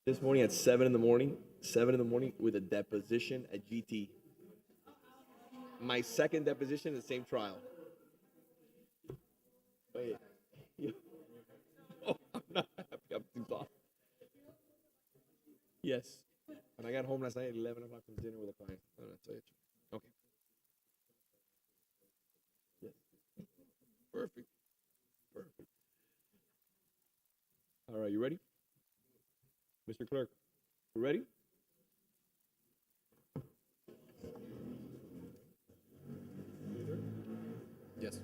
This morning at 7 in the morning with a deposition at GT. My second deposition in the same trial. Wait. Oh, I'm not happy. I'm too soft. Yes. When I got home last night at 11 o'clock from dinner with a client. No, that's it. Okay. Yes. Perfect. Perfect. All right, you ready? Mr. Clerk, you ready? Yes.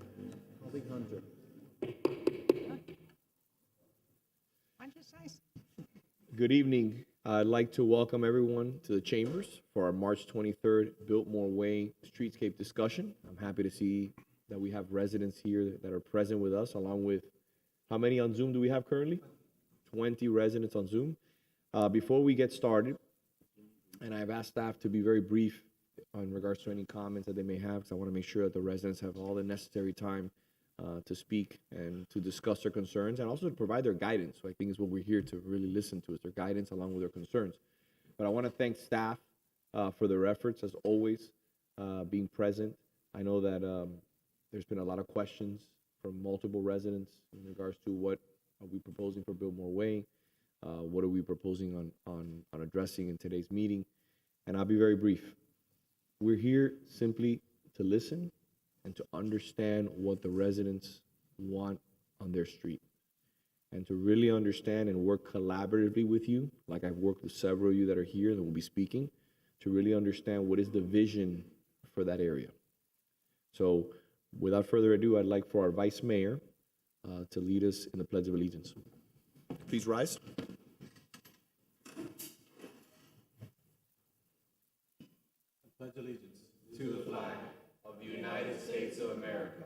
Colleague Hunter. What'd you say? Good evening. I'd like to welcome everyone to the chambers for our March 23rd Biltmore Way Streetscape discussion. I'm happy to see that we have residents here that are present with us, along with, how many on Zoom do we have currently? 20 residents on Zoom. Before we get started, and I've asked staff to be very brief in regards to any comments that they may have, because I want to make sure that the residents have all the necessary time to speak and to discuss their concerns, and also to provide their guidance. So I think is what we're here to really listen to, is their guidance along with their concerns. But I want to thank staff for their efforts, as always, being present. I know that there's been a lot of questions from multiple residents in regards to what are we proposing for Biltmore Way, what are we proposing on addressing in today's meeting, and I'll be very brief. We're here simply to listen and to understand what the residents want on their street, and to really understand and work collaboratively with you, like I've worked with several of you that are here that will be speaking, to really understand what is the vision for that area. So without further ado, I'd like for our Vice Mayor to lead us in the Pledge of Allegiance. Please rise. I pledge allegiance to the flag of the United States of America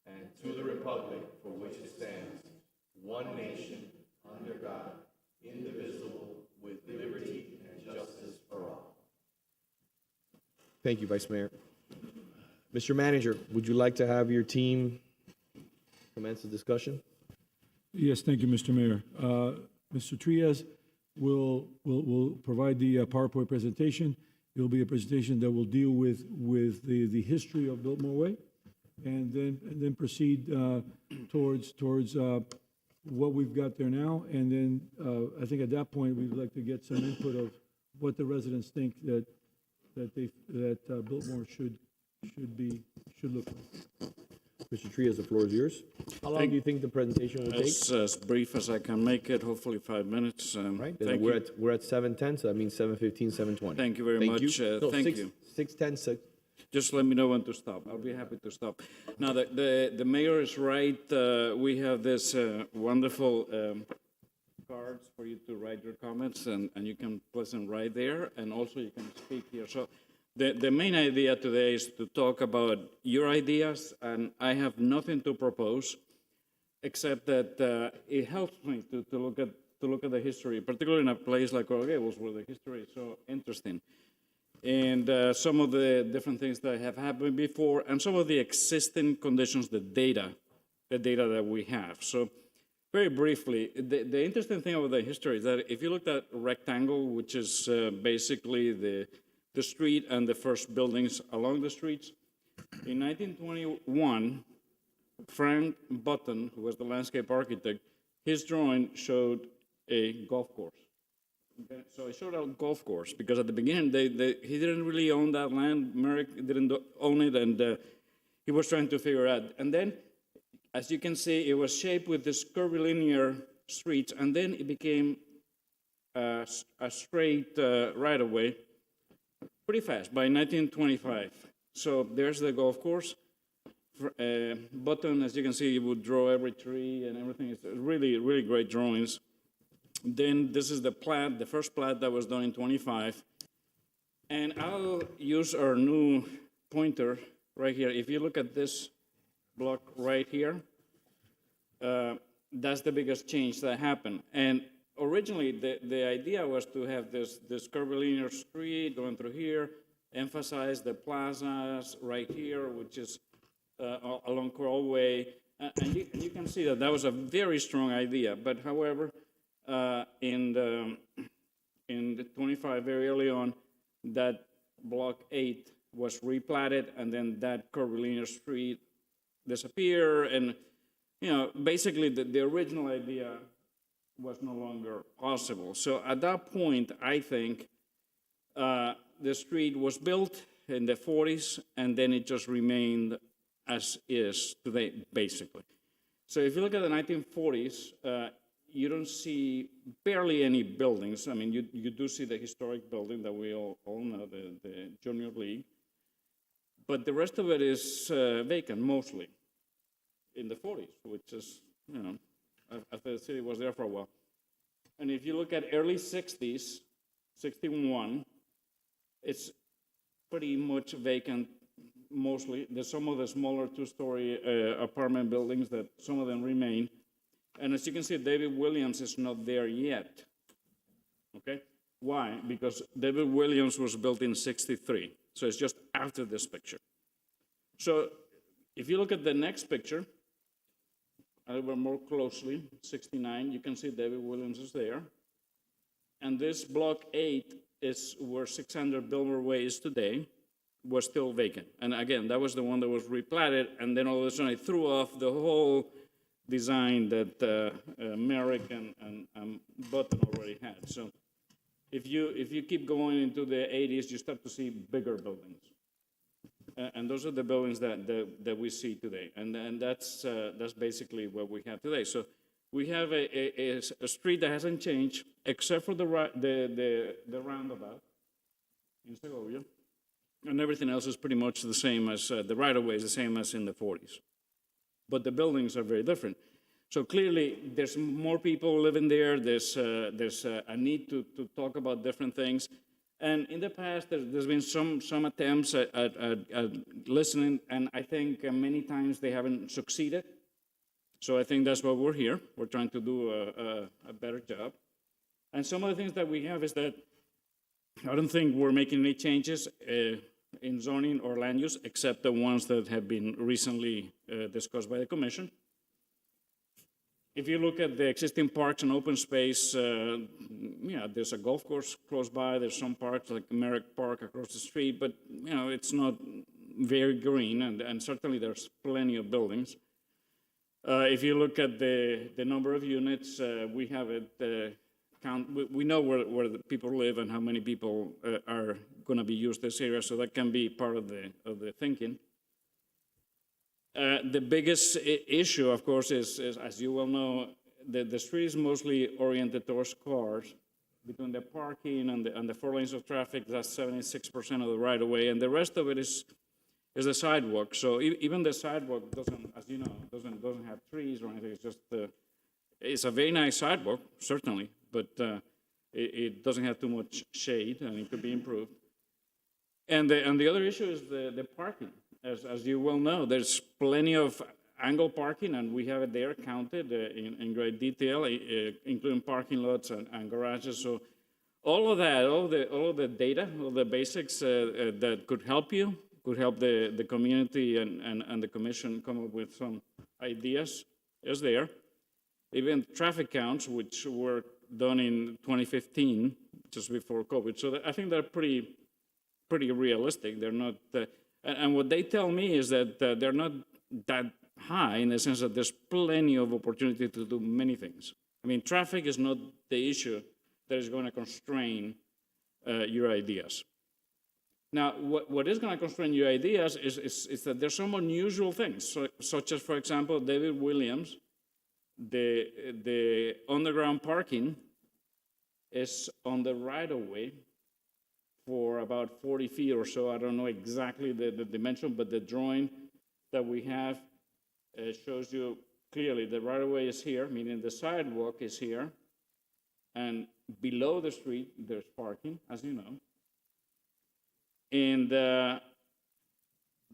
and to the republic for which it stands, one nation, under God, indivisible, with liberty and justice for all. Thank you, Vice Mayor. Mr. Manager, would you like to have your team commence the discussion? Yes, thank you, Mr. Mayor. Mr. Trias will provide the PowerPoint presentation. It will be a presentation that will deal with the history of Biltmore Way, and then proceed towards what we've got there now. And then I think at that point we'd like to get some input of what the residents think that Biltmore should look like. Mr. Trias, the floor is yours. How long do you think the presentation will take? As brief as I can make it, hopefully 5 minutes. Right, Thank we're you. we're at 7:10, so that means 7:15, 7:20. Thank you very much. No, thank you. 6:10, 6. Just let me know when to stop. I'll be happy to stop. Now, the mayor is right. We have this wonderful cards for you to write your comments, and you can place them right there, and also you can speak here. So the main idea today is to talk about your ideas, and I have nothing to propose, except that it helps me to look at the history, particularly in a place like Coral Gables, where the history is so interesting, and some of the different things that have happened before, and some of the existing conditions, the data that we have. So very briefly, the interesting thing about the history is that if you look at rectangle, which is basically the street and the first buildings along the streets, in 1921, Frank Button, who was the landscape architect, his drawing showed a golf course. Okay, so he showed a golf course because at the beginning he didn't really own that land. Merrick didn't own it, and he was trying to figure out. And then, as you can see, it was shaped with this curvilinear streets, and then it became a straight right-of-way pretty fast by 1925. So there's the golf course. Button, as you can see, he would draw every tree and everything. It's really, really great drawings. Then this is the plat, the first plat that was done in 25. And I'll use our new pointer right here. If you look at this block right here, that's the biggest change that happened. And originally, the idea was to have this curvilinear street going through here, emphasize the plazas right here, which is along Coral Way. And you can see that was a very strong idea. But however, in the in the 25, very early on, that Block 8 was replatted, and then that curvilinear street disappeared, and, basically the original idea was no longer possible. So at that point, I think the street was built in the 40s, and then it just remained as is today, basically. So if you look at the 1940s, you don't see barely any buildings. I mean, you do see the historic building that we all know, the Junior League, but the rest of it is vacant, mostly, in the 40s, which is, after the city was there for a while. And if you look at early 60s, 61, it's pretty much vacant, mostly. There's some of the smaller two-story apartment buildings that some of them remain. And as you can see, David Williams is not there yet, okay? Why? Because David Williams was built in 63, so it's just after this picture. So if you look at the next picture, a little bit more closely, 69, you can see David Williams is there. And this Block 8 is where 600 Biltmore Way is today, was still vacant. And again, that was the one that was replatted, and then all of a sudden it threw off the whole design that Merrick and Button already had. So if you keep going into the 80s, you start to see bigger buildings. And those are the buildings that we see today. And that's basically what we have today. So we have a street that hasn't changed except for the roundabout in Segovia. And everything else is pretty much the same as, the right-of-way is the same as in the 40s. But the buildings are very different. So clearly, there's more people living there. There's a need to talk about different things. And in the past, there's been some attempts at listening, and I think many times they haven't succeeded. So I think that's why we're here. We're trying to do a better job. And some of the things that we have is that I don't think we're making any changes in zoning or land use, except the ones that have been recently discussed by the commission. If you look at the existing parks and open space, there's a golf course close by. There's some parks like Merrick Park across the street, but it's not very green, and certainly there's plenty of buildings. If you look at the number of units, we have it count. We know where the people live and how many people are going to be used this area, so that can be part of the thinking. The biggest issue, of course, is as you well know, the street is mostly oriented towards cars. Between the parking and the 4 lanes of traffic, that's 76% of the right-of-way, and the rest of it is the sidewalk. So even the sidewalk doesn't, as you know, doesn't have trees or anything. It's just it's a very nice sidewalk, certainly, but it doesn't have too much shade, and it could be improved. And the other issue is the parking. As you well know, there's plenty of angle parking, and we have it there counted in great detail, including parking lots and garages. So all of that, all of the data, all the basics that could help you, could help the community and the commission come up with some ideas, is there. Even traffic counts, which were done in 2015, just before COVID. So I think they're pretty realistic. They're not, and what they tell me is that they're not that high in the sense that there's plenty of opportunity to do many things. I mean, traffic is not the issue that is going to constrain your ideas. Now, what is going to constrain your ideas is that there's some unusual things, such as, for example, David Williams, the underground parking is on the right-of-way for about 40 feet or so. I don't know exactly the dimension, but the drawing that we have shows you clearly the right-of-way is here, meaning the sidewalk is here, and below the street there's parking, as you know. And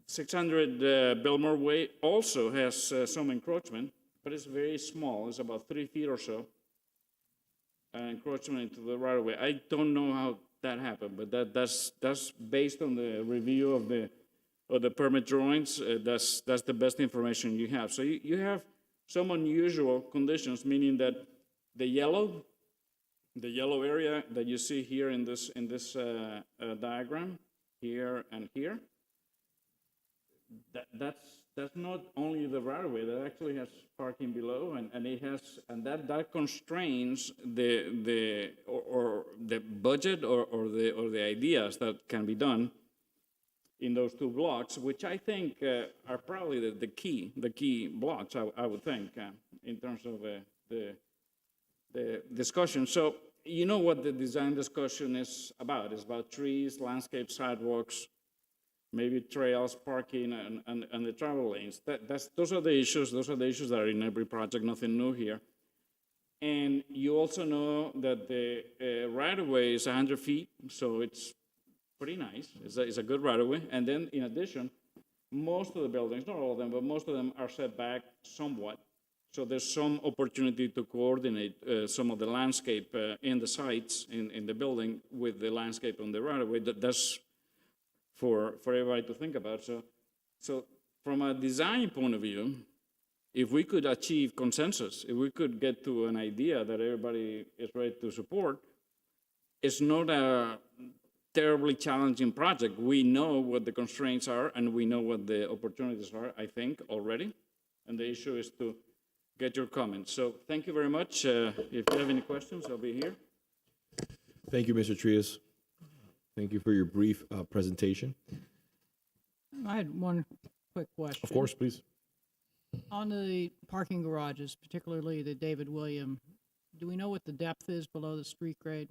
600 Biltmore Way also has some encroachment, but it's very small. It's about 3 feet or so encroachment into the right-of-way. I don't know how that happened, but that's based on the review of the permit drawings. That's the best information you have. So you have some unusual conditions, meaning that the yellow the yellow area that you see here in this diagram, here and here, that's not only the right of way. That actually has parking below, and it has, and that constrains the budget or the ideas that can be done in those two blocks, which I think are probably the key blocks. I would think in terms of the discussion. So you know what the design discussion is about. It's about trees, landscape, sidewalks, maybe trails, parking, and the travel lanes. Those are the issues. Those are the issues that are in every project. Nothing new here. And you also know that the right-of-way is 100 feet, so it's pretty nice. It's a good right-of-way. And then, in addition, most of the buildings, not all of them, but most of them are set back somewhat. So there's some opportunity to coordinate some of the landscape in the sites, in the building, with the landscape on the right-of-way. That's for everybody to think about. So from a design point of view, if we could achieve consensus, if we could get to an idea that everybody is ready to support, it's not a terribly challenging project. We know what the constraints are, and we know what the opportunities are, I think, already. And the issue is to get your comments. So thank you very much. If you have any questions, I'll be here. Thank you, Mr. Trias. Thank you for your brief presentation. I had one quick question. Of course, please. On the parking garages, particularly the David William, do we know what the depth is below the street grade?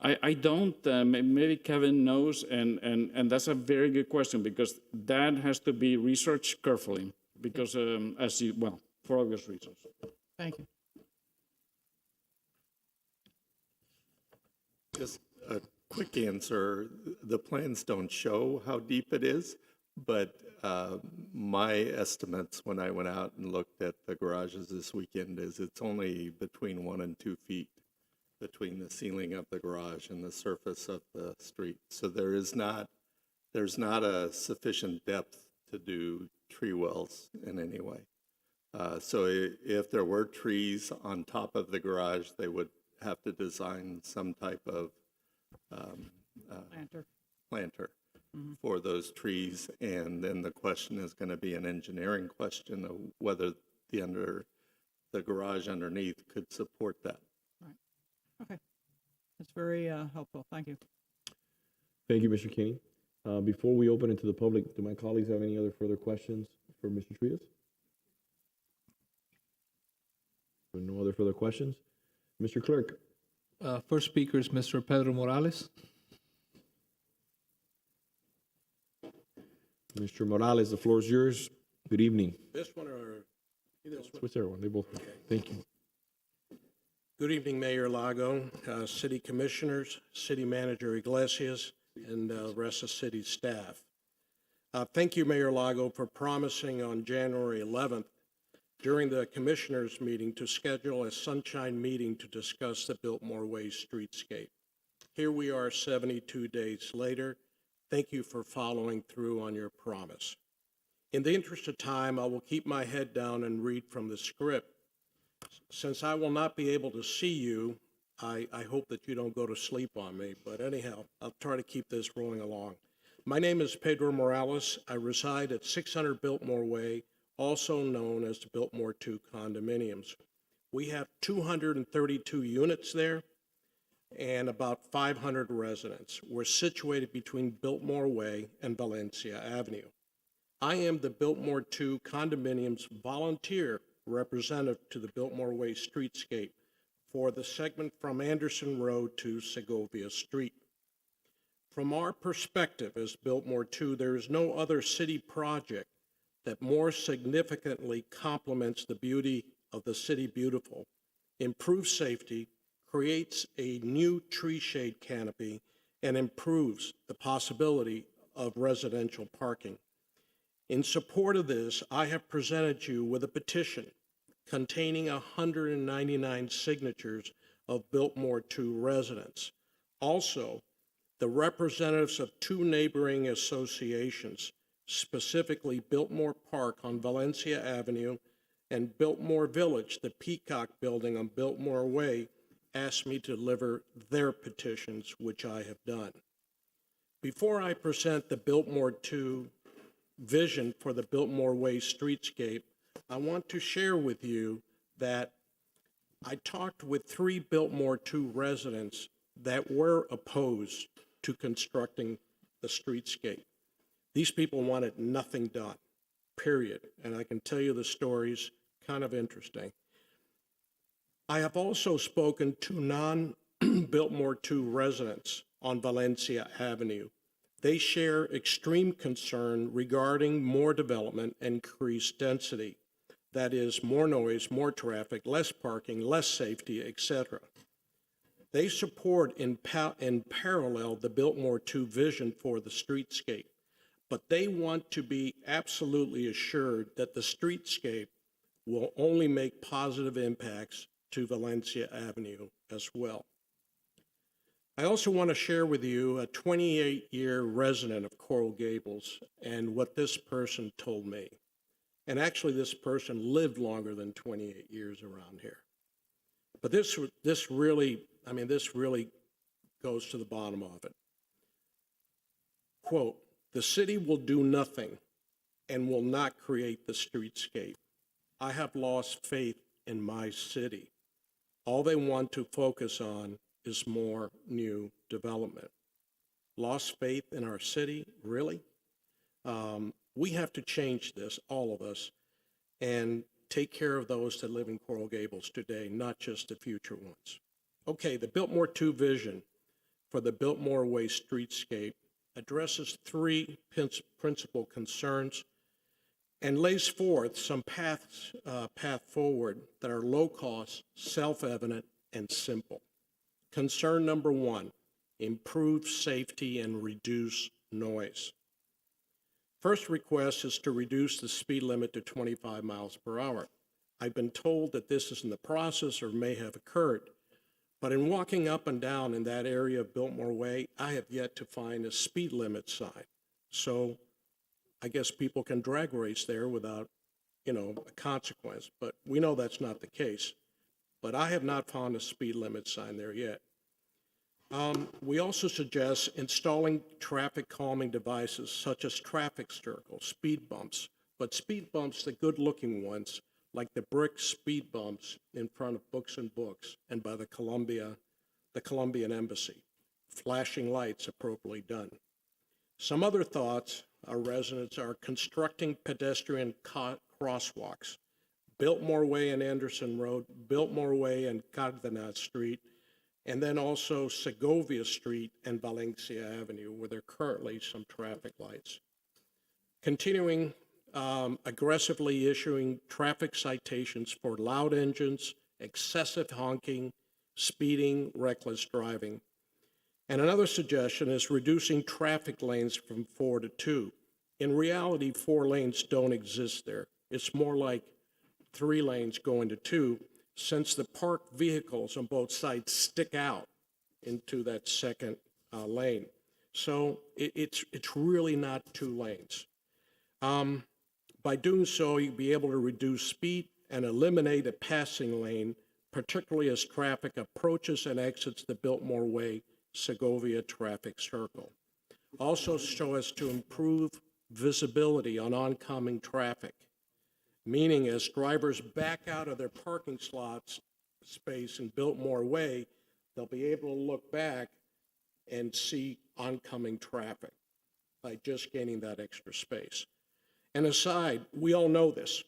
I don't. Maybe Kevin knows, and that's a very good question, because that has to be researched carefully, because for obvious reasons. Thank you. Just a quick answer. The plans don't show how deep it is, but my estimates when I went out and looked at the garages this weekend is it's only between 1 and 2 feet between the ceiling of the garage and the surface of the street. So there's not a sufficient depth to do tree wells in any way. So if there were trees on top of the garage, they would have to design some type of planter for those trees. And then the question is going to be an engineering question of whether the garage underneath could support that. Right. Okay. That's very helpful. Thank you. Thank you, Mr. Kinney. Before we open it to the public, do my colleagues have any other further questions for Mr. Trias? No other further questions? Mr. Clerk. First speaker is Mr. Pedro Morales. Mr. Morales, the floor is yours. Good evening. This one or either one? Whichever one, they both. Thank you. Good evening, Mayor Lago, City Commissioners, City Manager Iglesias, and the rest of City staff. Thank you, Mayor Lago, for promising on January 11th during the Commissioners meeting to schedule a sunshine meeting to discuss the Biltmore Way streetscape. Here we are 72 days later. Thank you for following through on your promise. In the interest of time, I will keep my head down and read from the script. Since I will not be able to see you, I hope that you don't go to sleep on me. But anyhow, I'll try to keep this rolling along. My name is Pedro Morales. I reside at 600 Biltmore Way, also known as the Biltmore 2 condominiums. We have 232 units there and about 500 residents. We're situated between Biltmore Way and Valencia Avenue. I am the Biltmore 2 condominiums volunteer representative to the Biltmore Way streetscape for the segment from Anderson Road to Segovia Street. From our perspective as Biltmore 2, there is no other city project that more significantly complements the beauty of the City Beautiful, improves safety, creates a new tree shade canopy, and improves the possibility of residential parking. In support of this, I have presented you with a petition containing 199 signatures of Biltmore 2 residents. Also, the representatives of 2 neighboring associations, specifically Biltmore Park on Valencia Avenue and Biltmore Village, the Peacock Building on Biltmore Way, asked me to deliver their petitions, which I have done. Before I present the Biltmore 2 vision for the Biltmore Way streetscape, I want to share with you that I talked with 3 Biltmore 2 residents that were opposed to constructing the streetscape. These people wanted nothing done, period. And I can tell you the stories, kind of interesting. I have also spoken to non-Biltmore 2 residents on Valencia Avenue. They share extreme concern regarding more development and increased density. That is, more noise, more traffic, less parking, less safety, etc. They support in parallel the Biltmore 2 vision for the streetscape, but they want to be absolutely assured that the streetscape will only make positive impacts to Valencia Avenue as well. I also want to share with you a 28-year resident of Coral Gables and what this person told me. And actually, this person lived longer than 28 years around here. But this really goes to the bottom of it. Quote, "The city will do nothing and will not create the streetscape. I have lost faith in my city. All they want to focus on is more new development." Lost faith in our city, really? We have to change this, all of us, and take care of those that live in Coral Gables today, not just the future ones. Okay, the Biltmore 2 vision for the Biltmore Way streetscape addresses 3 principal concerns and lays forth some path forward that are low cost, self-evident, and simple. Concern number 1, improve safety and reduce noise. First request is to reduce the speed limit to 25 miles per hour. I've been told that this is in the process or may have occurred, but in walking up and down in that area of Biltmore Way, I have yet to find a speed limit sign. So I guess people can drag race there without, a consequence, but we know that's not the case. But I have not found a speed limit sign there yet. We also suggest installing traffic calming devices such as traffic circles, speed bumps, but speed bumps, the good-looking ones, like the brick speed bumps in front of Books and Books and by the Colombian Embassy. Flashing lights appropriately done. Some other thoughts our residents are constructing pedestrian crosswalks. Biltmore Way and Anderson Road, Biltmore Way and Cardenas Street, and then also Segovia Street and Valencia Avenue, where there are currently some traffic lights. Continuing aggressively issuing traffic citations for loud engines, excessive honking, speeding, reckless driving. And another suggestion is reducing traffic lanes from 4 to 2. In reality, 4 lanes don't exist there. It's more like 3 lanes going to 2, since the parked vehicles on both sides stick out into that second lane. So it's really not 2 lanes. By doing so, you'll be able to reduce speed and eliminate a passing lane, particularly as traffic approaches and exits the Biltmore Way Segovia traffic circle. Also so as to improve visibility on oncoming traffic, meaning as drivers back out of their parking slots space in Biltmore Way, they'll be able to look back and see oncoming traffic by just gaining that extra space. And aside, we all know this.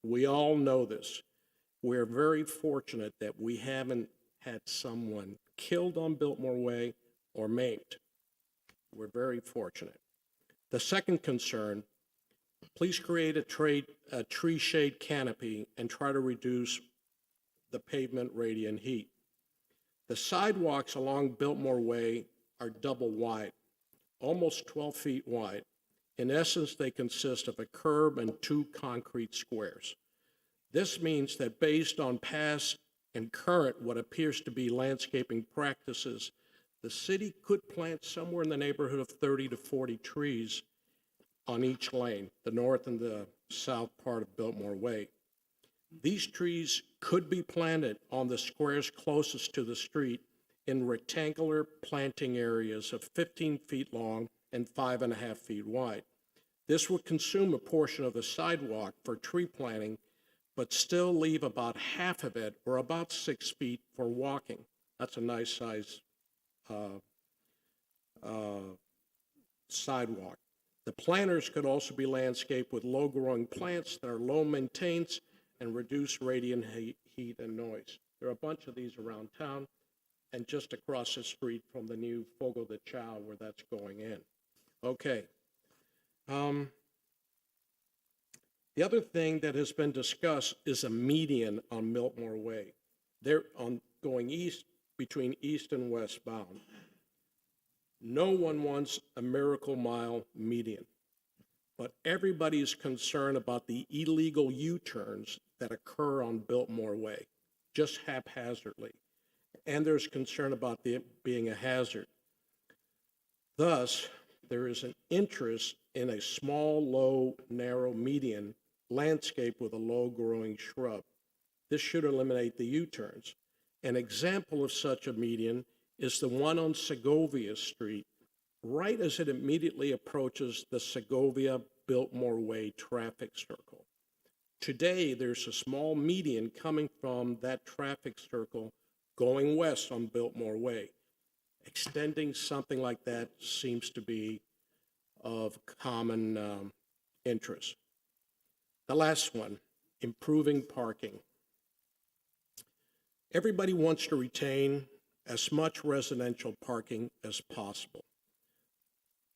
We all know this. We're very fortunate that we haven't had someone killed on Biltmore Way or maimed. We're very fortunate. The second concern, please create a tree shade canopy and try to reduce the pavement radiant heat. The sidewalks along Biltmore Way are double wide, almost 12 feet wide. In essence, they consist of a curb and 2 concrete squares. This means that based on past and current what appears to be landscaping practices, the city could plant somewhere in the neighborhood of 30 to 40 trees on each lane, the north and the south part of Biltmore Way. These trees could be planted on the squares closest to the street in rectangular planting areas of 15 feet long and 5.5 feet wide. This would consume a portion of the sidewalk for tree planting, but still leave about half of it, or about 6 feet, for walking. That's a nice size sidewalk. The planters could also be landscaped with low-growing plants that are low maintenance and reduce radiant heat and noise. There are a bunch of these around town, and just across the street from the new Fogo de Chao where that's going in. Okay. The other thing that has been discussed is a median on Biltmore Way. They're on going east, between east and westbound. No one wants a miracle mile median, but everybody is concerned about the illegal U-turns that occur on Biltmore Way, just haphazardly. And there's concern about it being a hazard. Thus, there is an interest in a small, low, narrow median landscape with a low-growing shrub. This should eliminate the U-turns. An example of such a median is the one on Segovia Street, right as it immediately approaches the Segovia-Biltmore Way traffic circle. Today, there's a small median coming from that traffic circle going west on Biltmore Way. Extending something like that seems to be of common interest. The last one, improving parking. Everybody wants to retain as much residential parking as possible.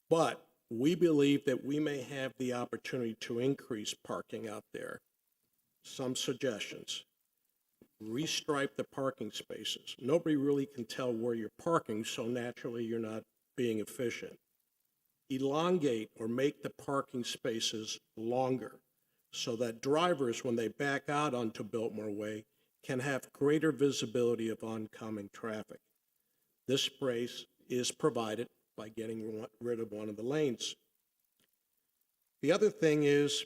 But we believe that we may have the opportunity to increase parking out there. Some suggestions. Restripe the parking spaces. Nobody really can tell where you're parking, so naturally you're not being efficient. Elongate or make the parking spaces longer so that drivers, when they back out onto Biltmore Way, can have greater visibility of oncoming traffic. This space is provided by getting rid of one of the lanes. The other thing is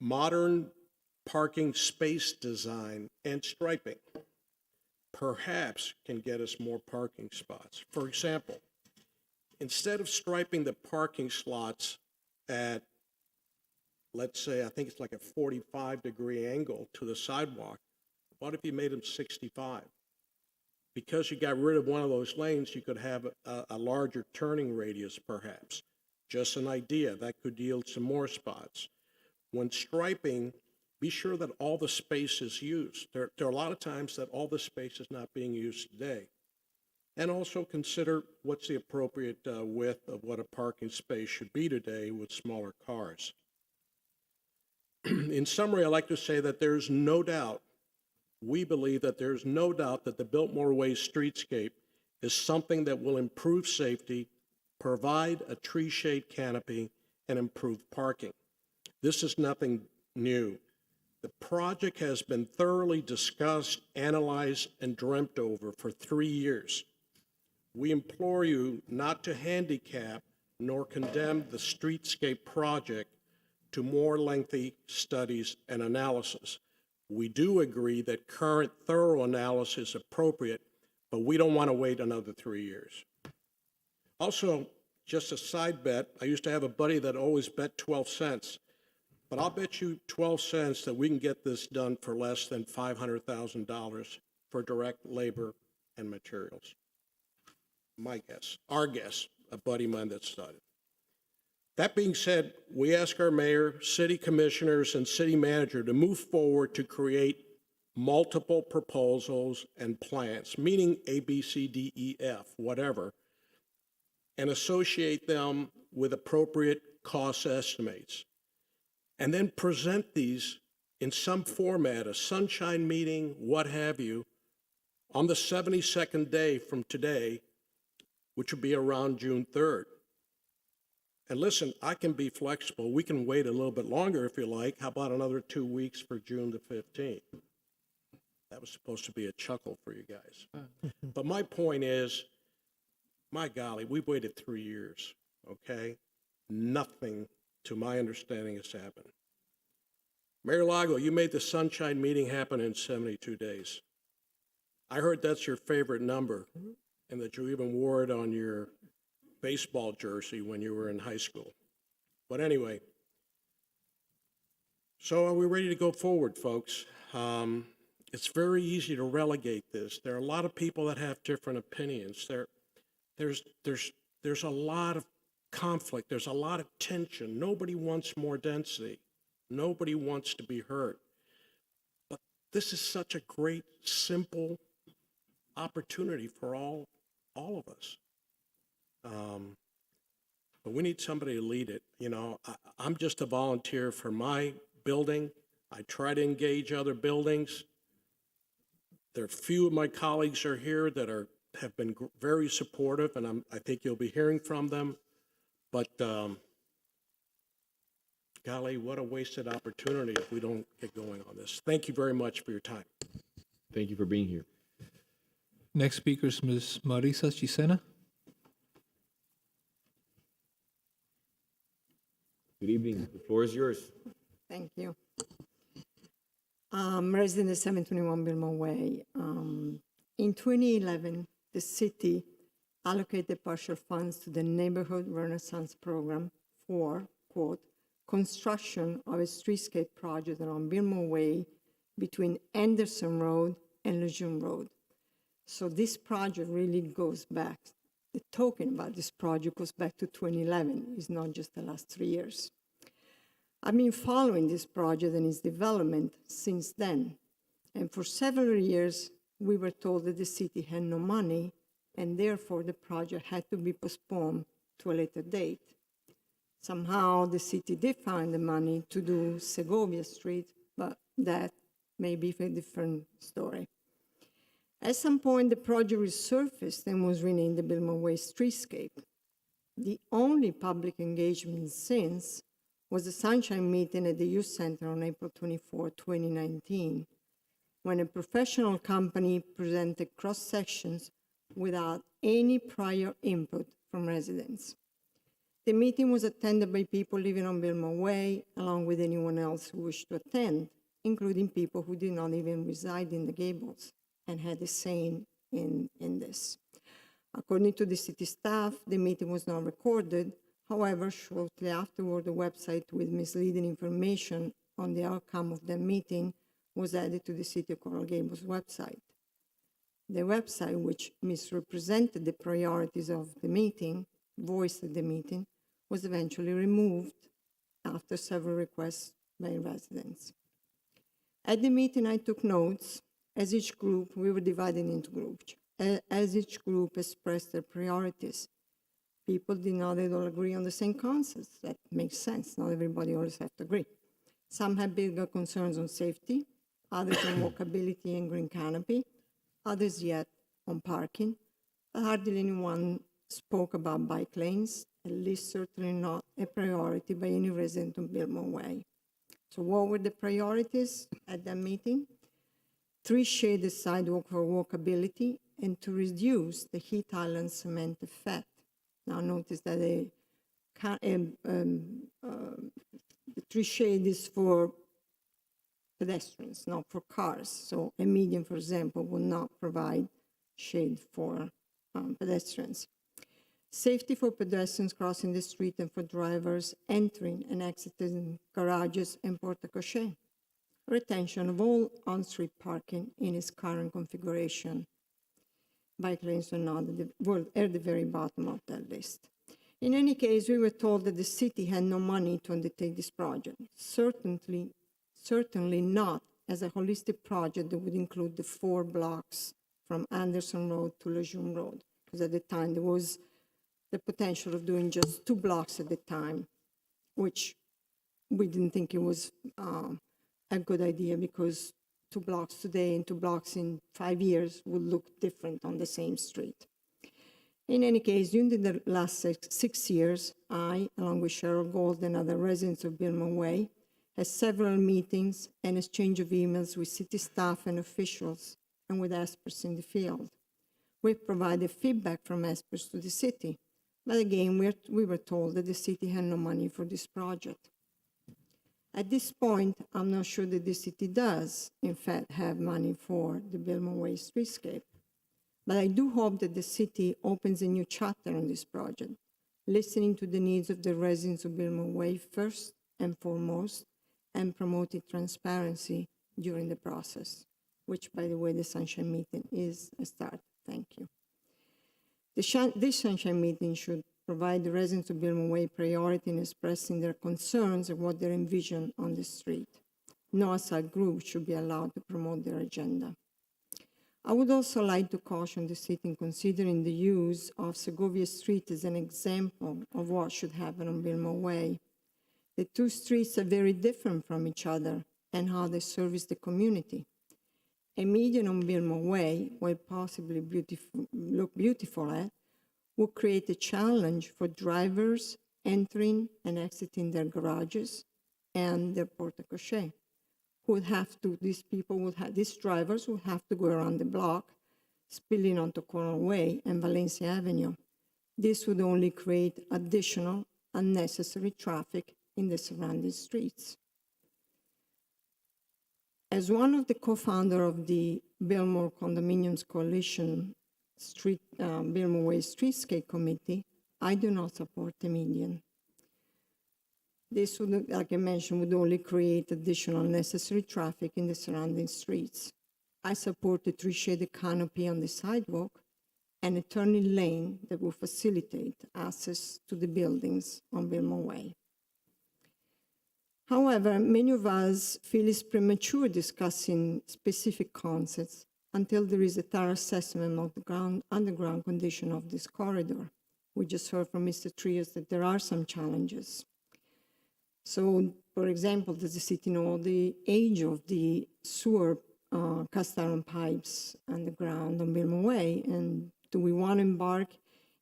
modern parking space design and striping perhaps can get us more parking spots. For example, instead of striping the parking slots at, let's say, I think it's like a 45-degree angle to the sidewalk, what if you made them 65? Because you got rid of one of those lanes, you could have a larger turning radius, perhaps. Just an idea. That could yield some more spots. When striping, be sure that all the space is used. There are a lot of times that all the space is not being used today. And also consider what's the appropriate width of what a parking space should be today with smaller cars. In summary, I'd like to say that there's no doubt, we believe that there's no doubt that the Biltmore Way streetscape is something that will improve safety, provide a tree shade canopy, and improve parking. This is nothing new. The project has been thoroughly discussed, analyzed, and dreamt over for 3 years. We implore you not to handicap nor condemn the streetscape project to more lengthy studies and analysis. We do agree that current thorough analysis is appropriate, but we don't want to wait another 3 years. Also, just a side bet, I used to have a buddy that always bet 12 cents, but I'll bet you 12 cents that we can get this done for less than $500,000 for direct labor and materials. My guess, our guess, a buddy of mine that started. That being said, we ask our mayor, city commissioners, and city manager to move forward to create multiple proposals and plans, meaning A, B, C, D, E, F, whatever, and associate them with appropriate cost estimates. And then present these in some format, a sunshine meeting, what have you, on the 72nd day from today, which would be around June 3rd. And listen, I can be flexible. We can wait a little bit longer if you like. How about another 2 weeks for June the 15th? That was supposed to be a chuckle for you guys. But my point is, my golly, we've waited 3 years, okay? Nothing, to my understanding, has happened. Mayor Lago, you made the Sunshine Meeting happen in 72 days. I heard that's your favorite number, and that you even wore it on your baseball jersey when you were in high school. But anyway, so are we ready to go forward, folks? It's very easy to relegate this. There are a lot of people that have different opinions. There's a lot of conflict. There's a lot of tension. Nobody wants more density. Nobody wants to be hurt. But this is such a great, simple opportunity for all of us. But we need somebody to lead it. You know, I'm just a volunteer for my building. I try to engage other buildings. There are few of my colleagues are here that have been very supportive, and I think you'll be hearing from them. But golly, what a wasted opportunity if we don't get going on this. Thank you very much for your time. Thank you for being here. Next speaker is Ms. Marisa Chisena. Good evening. The floor is yours. Thank you. Resident at 721 Biltmore Way. In 2011, the city allocated partial funds to the Neighborhood Renaissance Program for, quote, construction of a streetscape project along Biltmore Way between Anderson Road and Lejeune Road. So this project really goes back, the talking about this project goes back to 2011. It's not just the last 3 years. I've been following this project and its development since then. And for several years, we were told that the city had no money, and therefore the project had to be postponed to a later date. Somehow the city did find the money to do Segovia Street, but that may be a different story. At some point, the project resurfaced and was renamed the Biltmore Way Streetscape. The only public engagement since was the Sunshine Meeting at the Youth Center on April 24, 2019, when a professional company presented cross-sections without any prior input from residents. The meeting was attended by people living on Biltmore Way, along with anyone else who wished to attend, including people who did not even reside in the Gables and had a say in this. According to the city staff, the meeting was not recorded. However, shortly afterward, the website with misleading information on the outcome of the meeting was added to the City of Coral Gables website. The website, which misrepresented the priorities of the meeting, voiced at the meeting, was eventually removed after several requests by residents. At the meeting, I took notes. As each group, we were divided into groups. As each group expressed their priorities, people did not all agree on the same concepts. That makes sense. Not everybody always has to agree. Some had bigger concerns on safety, others on walkability and green canopy, others yet on parking. But hardly anyone spoke about bike lanes, at least certainly not a priority by any resident of Biltmore Way. So what were the priorities at that meeting? 3 shaded sidewalk for walkability and to reduce the heat island cement effect. Now notice that the 3 shade is for pedestrians, not for cars. So a median, for example, will not provide shade for pedestrians. Safety for pedestrians crossing the street and for drivers entering and exiting garages and porte-cochere. Retention of all on-street parking in its current configuration. Bike lanes are not at the very bottom of that list. In any case, we were told that the city had no money to undertake this project. Certainly not as a holistic project that would include the 4 blocks from Anderson Road to Lejeune Road, because at the time there was the potential of doing just 2 blocks at a time, which we didn't think it was a good idea, because 2 blocks today and 2 blocks in 5 years would look different on the same street. In any case, during the last 6 years, I, along with Cheryl Gold and other residents of Biltmore Way, had several meetings and exchange of emails with city staff and officials and with experts in the field. We provided feedback from experts to the city, but again, we were told that the city had no money for this project. At this point, I'm not sure that the city does, in fact, have money for the Biltmore Way streetscape. But I do hope that the city opens a new chapter on this project, listening to the needs of the residents of Biltmore Way first and foremost, and promoting transparency during the process, which, by the way, the Sunshine Meeting is a start. Thank you. This Sunshine Meeting should provide the residents of Biltmore Way priority in expressing their concerns of what they envision on the street. No outside group should be allowed to promote their agenda. I would also like to caution the city in considering the use of Segovia Street as an example of what should happen on Biltmore Way. The two streets are very different from each other and how they service the community. A median on Biltmore Way, while possibly look beautiful at, would create a challenge for drivers entering and exiting their garages and their porte-cochere. These drivers would have to go around the block, spilling onto Cornwall Way and Valencia Avenue. This would only create additional unnecessary traffic in the surrounding streets. As one of the co-founders of the Biltmore Condominiums Coalition Biltmore Way Streetscape Committee, I do not support the median. This would, like I mentioned, would only create additional unnecessary traffic in the surrounding streets. I support a tree-shaded canopy on the sidewalk and a turning lane that will facilitate access to the buildings on Biltmore Way. However, many of us feel it's premature discussing specific concepts until there is a thorough assessment of the underground condition of this corridor. We just heard from Mr. Trias that there are some challenges. So, for example, does the city know the age of the sewer cast iron pipes underground on Biltmore Way? And do we want to embark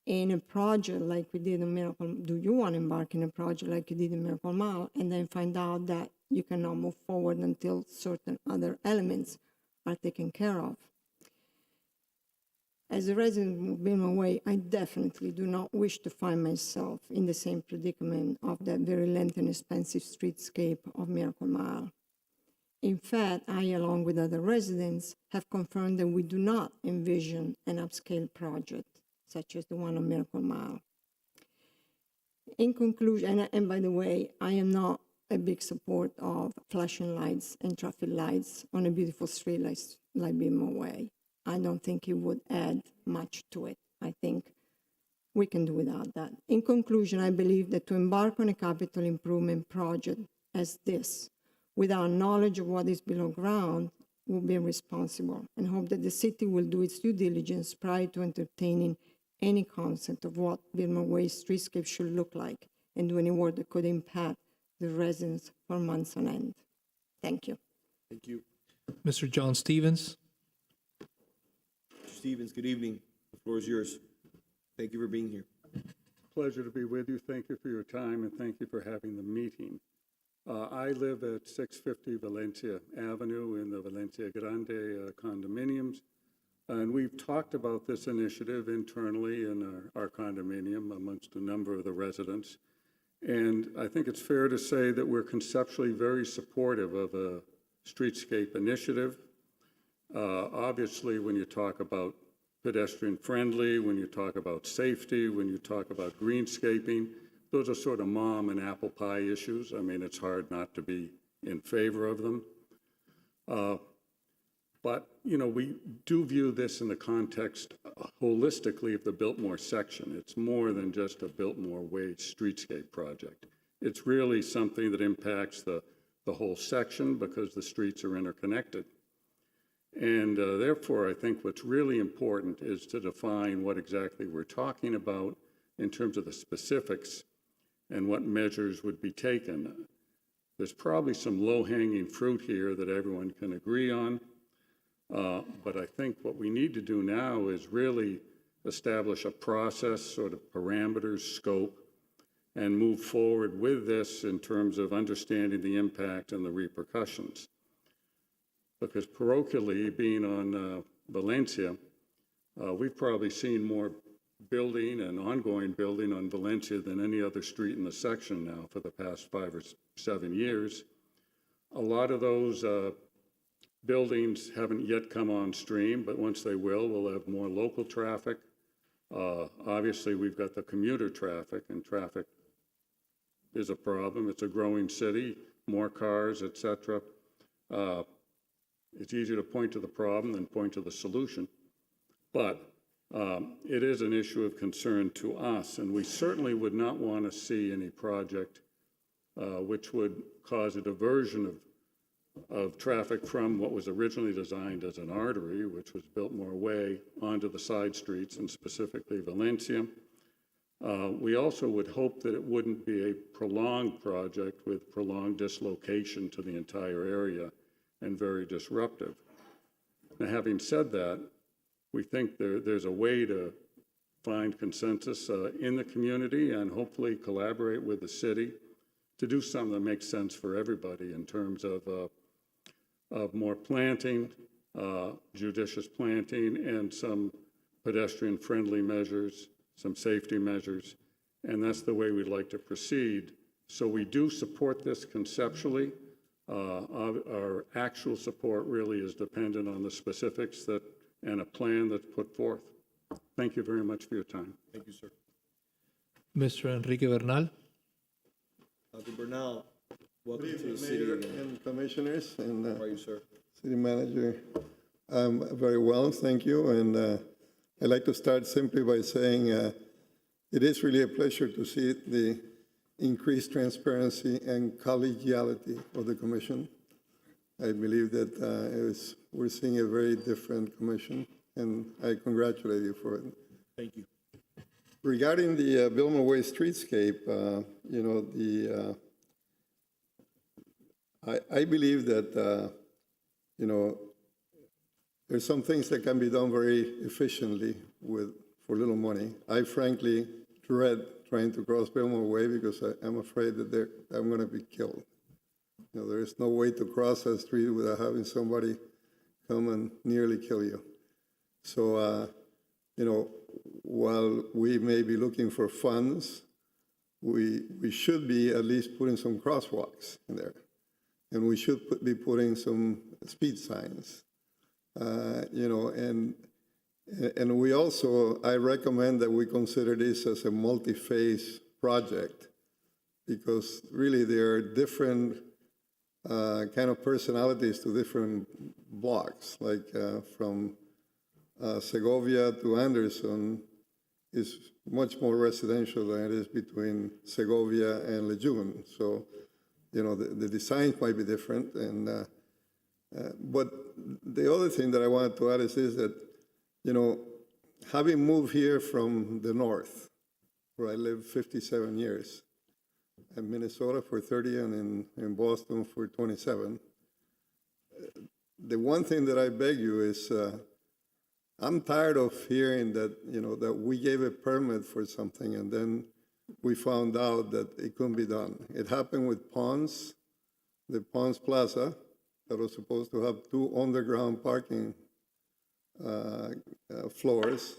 in a project like we did in Miracle? Do you want to embark in a project like you did in Miracle Mile and then find out that you cannot move forward until certain other elements are taken care of? As a resident of Biltmore Way, I definitely do not wish to find myself in the same predicament of that very lengthy and expensive streetscape of Miracle Mile. In fact, I, along with other residents, have confirmed that we do not envision an upscale project such as the one on Miracle Mile. In conclusion, and by the way, I am not a big support of flashing lights and traffic lights on a beautiful street like Biltmore Way. I don't think it would add much to it. I think we can do without that. In conclusion, I believe that to embark on a capital improvement project as this, without knowledge of what is below ground, will be irresponsible, and hope that the city will do its due diligence prior to entertaining any concept of what Biltmore Way streetscape should look like, and do any work that could impact the residents for months on end. Thank you. Thank you. Mr. John Stevens. Mr. Stevens, good evening. The floor is yours. Thank you for being here. Pleasure to be with you. Thank you for your time, and thank you for having the meeting. I live at 650 Valencia Avenue in the Valencia Grande condominiums, and we've talked about this initiative internally in our condominium amongst a number of the residents. And I think it's fair to say that we're conceptually very supportive of a streetscape initiative. Obviously, when you talk about pedestrian friendly, when you talk about safety, when you talk about greenscaping, those are sort of mom and apple pie issues. I mean, it's hard not to be in favor of them. But, you know, we do view this in the context holistically of the Biltmore section. It's more than just a Biltmore Way streetscape project. It's really something that impacts the whole section because the streets are interconnected. And therefore, I think what's really important is to define what exactly we're talking about in terms of the specifics and what measures would be taken. There's probably some low-hanging fruit here that everyone can agree on, but I think what we need to do now is really establish a process, sort of parameters, scope, and move forward with this in terms of understanding the impact and the repercussions. Because parochially, being on Valencia, we've probably seen more building and ongoing building on Valencia than any other street in the section now for the past 5 or 7 years. A lot of those buildings haven't yet come on stream, but once they will, we'll have more local traffic. Obviously, we've got the commuter traffic, and traffic is a problem. It's a growing city, more cars, et cetera. It's easier to point to the problem than point to the solution. But it is an issue of concern to us, and we certainly would not want to see any project which would cause a diversion of traffic from what was originally designed as an artery, which was Biltmore Way, onto the side streets, and specifically Valencia. We also would hope that it wouldn't be a prolonged project with prolonged dislocation to the entire area and very disruptive. Now, having said that, we think there's a way to find consensus in the community and hopefully collaborate with the city to do something that makes sense for everybody in terms of more planting, judicious planting, and some pedestrian-friendly measures, some safety measures, and that's the way we'd like to proceed. So we do support this conceptually. Our actual support really is dependent on the specifics and a plan that's put forth. Thank you very much for your time. Thank you, sir. Mr. Enrique Bernal. Dr. Bernal, welcome Good to the evening, city. Mayor and Commissioners and How are you, sir? City Manager. Very well, thank you. And I'd like to start simply by saying it is really a pleasure to see the increased transparency and collegiality of the Commission. I believe that we're seeing a very different Commission, and I congratulate you for it. Thank you. Regarding the Biltmore Way streetscape, I believe that, there's some things that can be done very efficiently for little money. I frankly dread trying to cross Biltmore Way because I'm afraid that I'm going to be killed. There is no way to cross that street without having somebody come and nearly kill you. So, while we may be looking for funds, we should be at least putting some crosswalks in there. And we should be putting some speed signs, and we also, I recommend that we consider this as a multi-phase project because really there are different kind of personalities to different blocks, like from Segovia to Anderson is much more residential than it is between Segovia and Lejeune. So, the designs might be different. And but the other thing that I wanted to add is that, having moved here from the north, where I lived 57 years, in Minnesota for 30 and in Boston for 27, the one thing that I beg you is, I'm tired of hearing that, that we gave a permit for something and then we found out that it couldn't be done. It happened with Ponds, the Ponds Plaza, that was supposed to have 2 underground parking floors.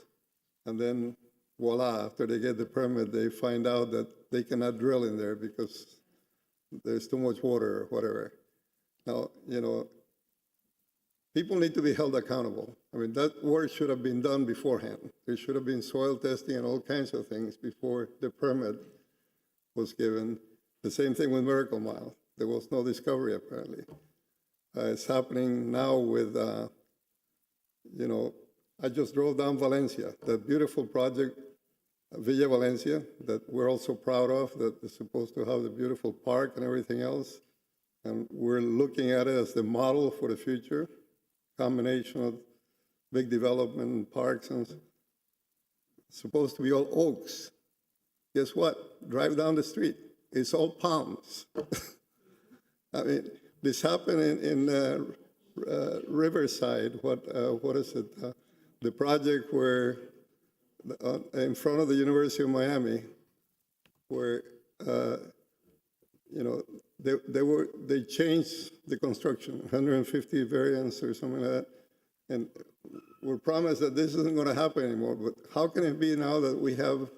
And then, voila, after they get the permit, they find out that they cannot drill in there because there's too much water or whatever. Now, people need to be held accountable. I mean, that work should have been done beforehand. There should have been soil testing and all kinds of things before the permit was given. The same thing with Miracle Mile. There was no discovery, apparently. It's happening now with, I just drove down Valencia, that beautiful project, Villa Valencia, that we're also proud of, that is supposed to have the beautiful park and everything else. And we're looking at it as the model for the future, combination of big development and parks, and it's supposed to be all oaks. Guess what? Drive down the street. It's all palms. I mean, this happened in Riverside. What is it? The project where in front of the University of Miami, where they changed the construction, 150 variants or something like that, and we're promised that this isn't going to happen anymore. But how can it be now that we have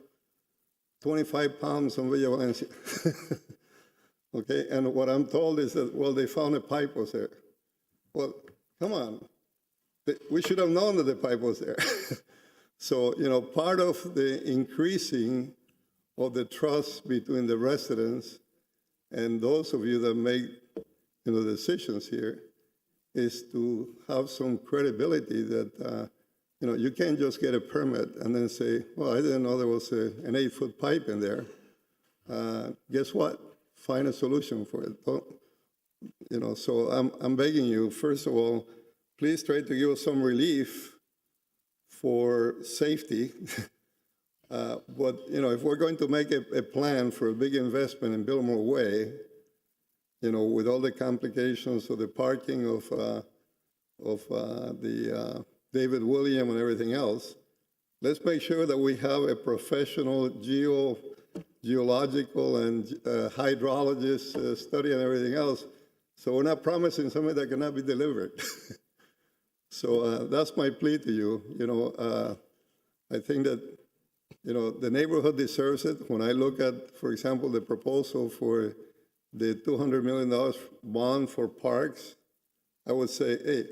25 palms on Villa Valencia? Okay, and what I'm told is that, well, they found a pipe was there. Well, come on. We should have known that the pipe was there. So, part of the increasing of the trust between the residents and those of you that make, decisions here is to have some credibility that, you can't just get a permit and then say, well, I didn't know there was an 8-foot pipe in there. Guess what? Find a solution for it. So I'm begging you, first of all, please try to give us some relief for safety. But, if we're going to make a plan for a big investment in Biltmore Way, with all the complications of the parking of the David William and everything else, let's make sure that we have a professional geological and hydrologist study and everything else. So we're not promising something that cannot be delivered. So that's my plea to you. I think that, the neighborhood deserves it. When I look at, for example, the proposal for the $200 million bond for parks, I would say, hey,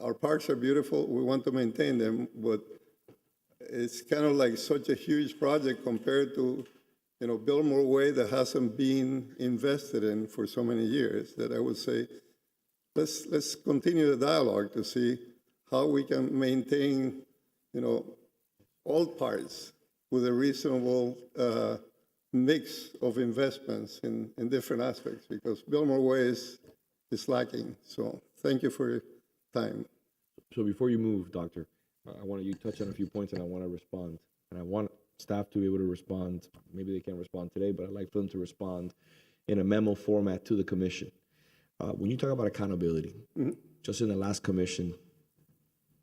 our parks are beautiful. We want to maintain them, but it's kind of like such a huge project compared to, Biltmore Way that hasn't been invested in for so many years that I would say, let's continue the dialogue to see how we can maintain, all parts with a reasonable mix of investments in different aspects, because Biltmore Way is lacking. So thank you for your time. So before you move, Doctor, I want you to touch on a few points, and I want to respond. And I want staff to be able to respond. Maybe they can't respond today, but I'd like for them to respond in a memo format to the commission. When you talk about accountability, just in the last commission,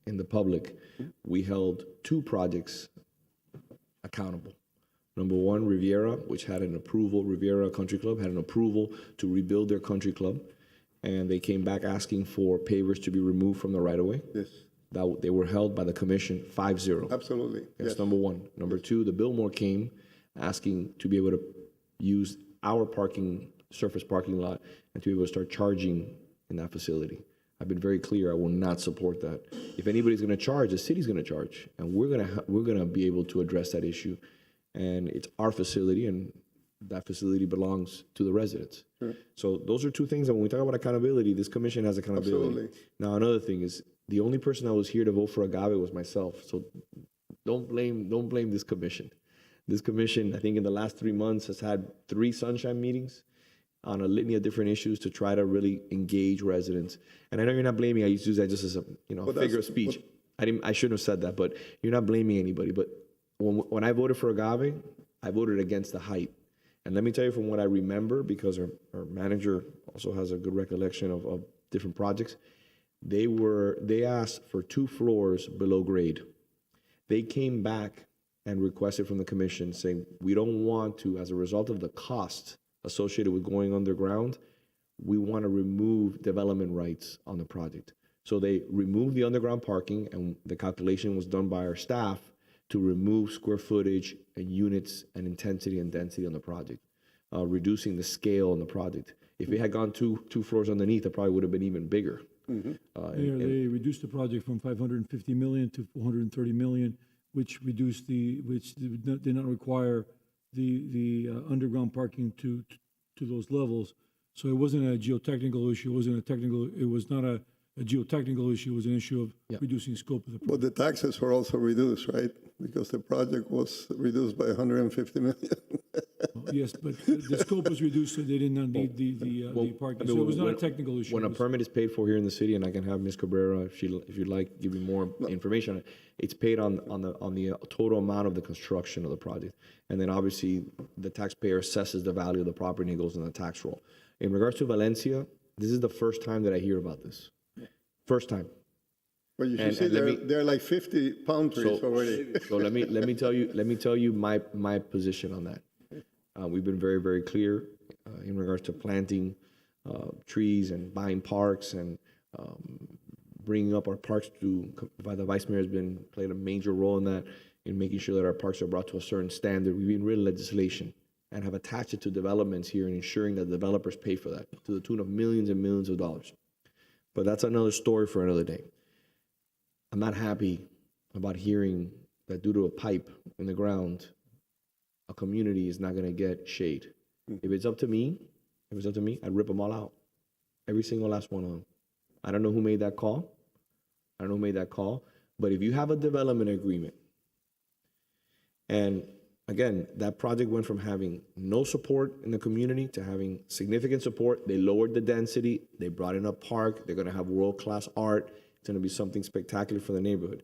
in the public, we held 2 projects accountable. Number one, Riviera, which had an approval, Riviera Country Club had an approval to rebuild their country club, and they came back asking for pavers to be removed from the right-of-way. Yes. That they were held by the commission 5-0. Absolutely. That's Yes. number one. Number two, the Biltmore came asking to be able to use our surface parking lot and to be able to start charging in that facility. I've been very clear, I will not support that. If anybody's gonna charge, the city's gonna charge, and we're gonna be able to address that issue. And it's our facility, and that facility belongs to the residents. Sure. So those are 2 things that when we talk about accountability, this commission has accountability. Absolutely. Now, another thing is, the only person that was here to vote for Agave was myself. So don't blame this commission. This commission, I think in the last 3 months, has had 3 sunshine meetings on a litany of different issues to try to really engage residents. And I know you're not blaming, I used to use that just as a figure of speech. I shouldn't have said that, but you're not blaming anybody. But when I voted for Agave, I voted against the height. And let me tell you from what I remember, because our manager also has a good recollection of different projects, they asked for 2 floors below grade. They came back and requested from the commission saying, we don't want to, as a result of the cost associated with going underground, we want to remove development rights on the project. So they removed the underground parking, and the calculation was done by our staff to remove square footage and units and intensity and density on the project, reducing the scale on the project. If it had gone two floors underneath, it probably would have been even bigger. They reduced the project from 550 million to 430 million, which did not require the underground parking to those levels. So it wasn't a geotechnical issue. It was not a geotechnical issue. It was an issue of reducing scope of the project. But the taxes were also reduced, right? Because the project was reduced by 150 million. Yes, but the scope was reduced, so they did not need the parking. So it was not a technical issue. When a permit is paid for here in the city, and I can have Ms. Cabrera, if you'd like, give me more information on it, it's paid on the total amount of the construction of the project. And then obviously the taxpayer assesses the value of the property and it goes in the tax roll. In regards to Valencia, this is the first time that I hear about this. First time. Well, you should see there are like 50 palm trees already. So let me tell you my position on that. We've been very, very clear in regards to planting trees and buying parks and bringing up our parks the Vice Mayor has played a major role in that, in making sure that our parks are brought to a certain standard. We've been written legislation, and have attached it to developments here and ensuring that developers pay for that to the tune of millions and millions of dollars. But that's another story for another day. I'm not happy about hearing that due to a pipe in the ground, a community is not going to get shade. If it's up to me, I'd rip them all out. Every single last one of them. I don't know who made that call. But if you have a development agreement, and again, that project went from having no support in the community to having significant support. They lowered the density. They brought in a park. They're going to have world-class art. It's going to be something spectacular for the neighborhood.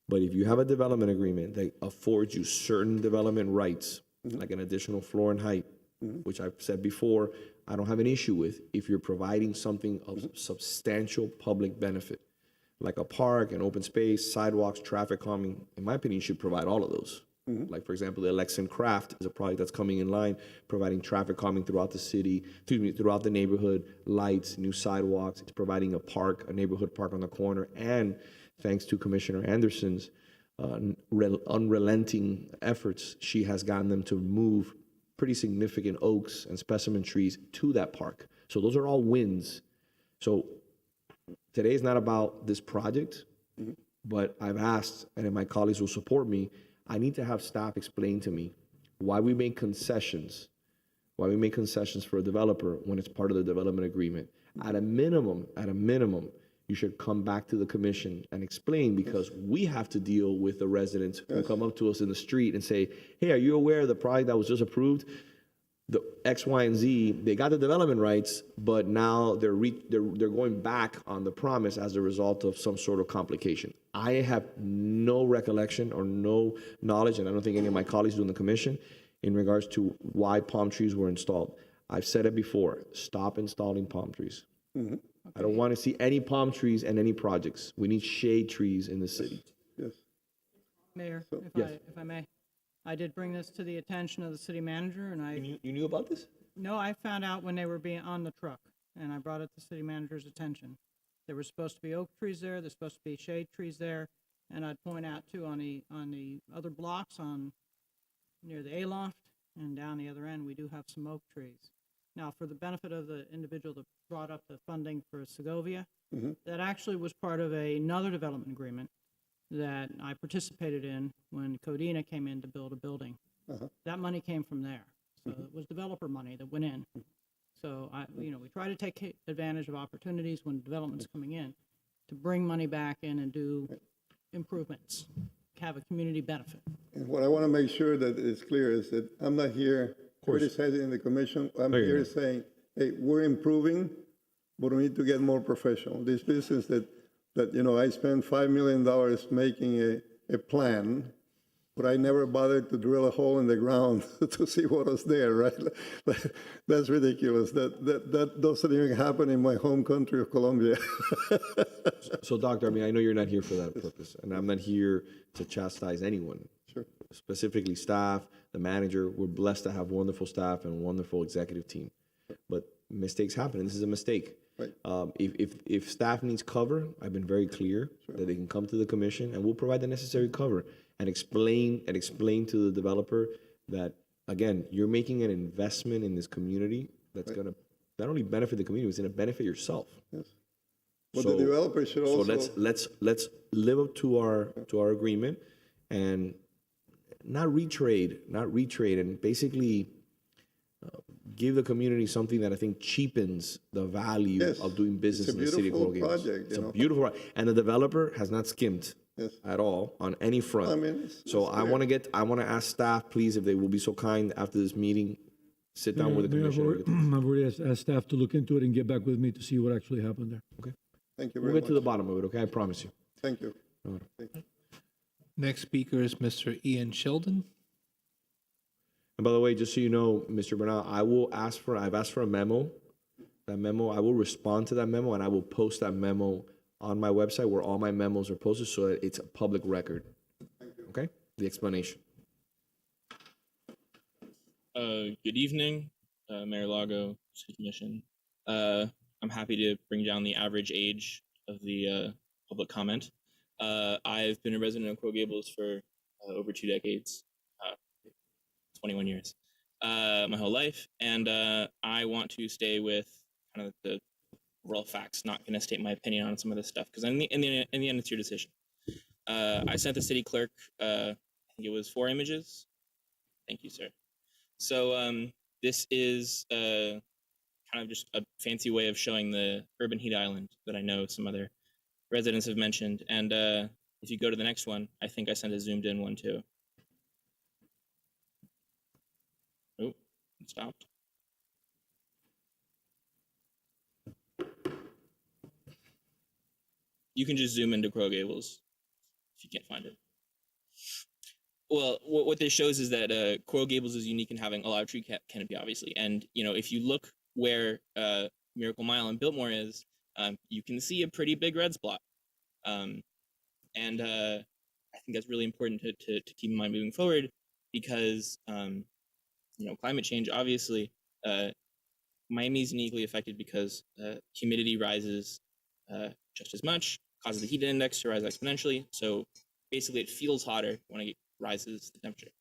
But if you have a development agreement that affords you certain development rights, like an additional floor and height, which I've said before, I don't have an issue with if you're providing something of substantial public benefit, like a park, an open space, sidewalks, traffic calming. In my opinion, you should provide all of those. Like, for example, the Alexan Craft is a project that's coming in line, providing traffic calming throughout the city, throughout the neighborhood, lights, new sidewalks. It's providing a park, a neighborhood park on the corner. And thanks to Commissioner Anderson's unrelenting efforts, she has gotten them to move pretty significant oaks and specimen trees to that park. So those are all wins. So today is not about this project, but I've asked, and if my colleagues will support me, I need to have staff explain to me why we make concessions for a developer when it's part of the development agreement. At a minimum, you should come back to the commission and explain, because we have to deal with the residents who come up to us in the street and say, hey, are you aware of the project that was just approved? The X, Y, and Z, they got the development rights, but now they're going back on the promise as a result of some sort of complication. I have no recollection or no knowledge, and I don't think any of my colleagues do in the commission, in regards to why palm trees were installed. I've said it before, stop installing palm trees. I don't want to see any palm trees and any projects. We need shade trees in the city. Yes. Mayor, Yes. if I may, I did bring this to the attention of the city manager, and You knew about this? No, I found out when they were being on the truck, and I brought it to city manager's attention. There were supposed to be oak trees there, there's supposed to be shade trees there, and I'd point out too, on the other blocks near the A-loft and down the other end, we do have some oak trees. Now, for the benefit of the individual that brought up the funding for Segovia, that actually was part of another development agreement that I participated in when Codina came in to build a building. That money came from there. So it was developer money that went in. So we try to take advantage of opportunities when development's coming in to bring money back in and do improvements, have a community benefit. And what I want to make sure that is clear is that I'm not here criticizing the commission. I'm here saying, hey, we're improving, but we need to get more professional. This business that I spent $5 million making a plan, but I never bothered to drill a hole in the ground to see what was there, right? That's ridiculous. That doesn't even happen in my home country of Colombia. So, Doctor, I know you're not here for that purpose, and I'm not here to chastise anyone. Sure. Specifically staff, the manager. We're blessed to have wonderful staff and a wonderful executive team. But mistakes happen, and this is a mistake. Right. If staff needs cover, I've been very clear that they can come to the commission, and we'll provide the necessary cover and explain to the developer that, again, you're making an investment in this community that's going to not only benefit the community, it's going to benefit yourself. Yes. But the developer should also. So let's live up to our agreement and not retrade, and basically give the community something that I think cheapens the value of doing business in the city of Coral Gables. It's a beautiful project, and the developer has not skimmed at all on any front. I mean, I want to ask staff, please, if they will be so kind after this meeting, sit down with the commission. I've already asked staff to look into it and get back with me to see what actually happened there. Okay. Thank you We'll very get to the bottom of it, okay? I promise you. Thank you. Next speaker is Mr. Ian Sheldon. And by the way, just so you know, Mr. Bernal, I've asked for a memo. That memo, I will respond to that memo, and I will post that memo on my website where all my memos are posted so that it's a public record. Okay? The explanation. Good evening, Mayor Lago, City Commission. I'm happy to bring down the average age of the public comment. I've been a resident of Coral Gables for over 2 decades, 21 years. my whole life, and I want to stay with kind of the real facts. Not going to state my opinion on some of this stuff because in the end, it's your decision. I sent the city clerk, I think it was 4 images. Thank you, sir. So this is kind of just a fancy way of showing the urban heat island that I know some other residents have mentioned. And if you go to the next one, I think I sent a zoomed in one too. Oh, it stopped. You can just zoom into Crow Gables if you can't find it. Well, what this shows is that Coral Gables is unique in having a lot of tree canopy, obviously. And, you know, if you look where Miracle Mile and Biltmore is, you can see a pretty big red spot. And I think that's really important to keep in mind moving forward because, you know, climate change, obviously, Miami is uniquely affected because humidity rises just as much, causes the heat index to rise exponentially. So basically it feels hotter when it rises the temperature.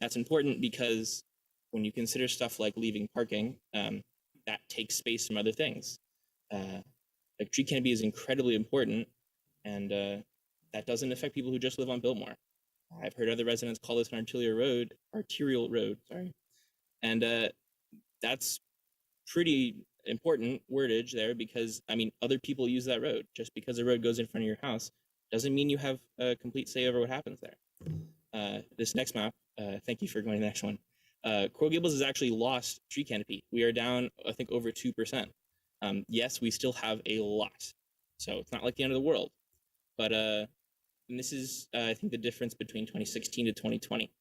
That's important because when you consider stuff like leaving parking, that takes space from other things. Like tree canopy is incredibly important, and that doesn't affect people who just live on Biltmore. I've heard other residents call this an arterial road, sorry. And that's pretty important wordage there because, I mean, other people use that road. Just because the road goes in front of your house doesn't mean you have a complete say over what happens there. This next map, thank you for going to the next one. Coral Gables has actually lost tree canopy. We are down, I think, over 2%. Yes, we still have a lot. So it's not like the end of the world. But and this is, I think, the difference between 2016 to 2020.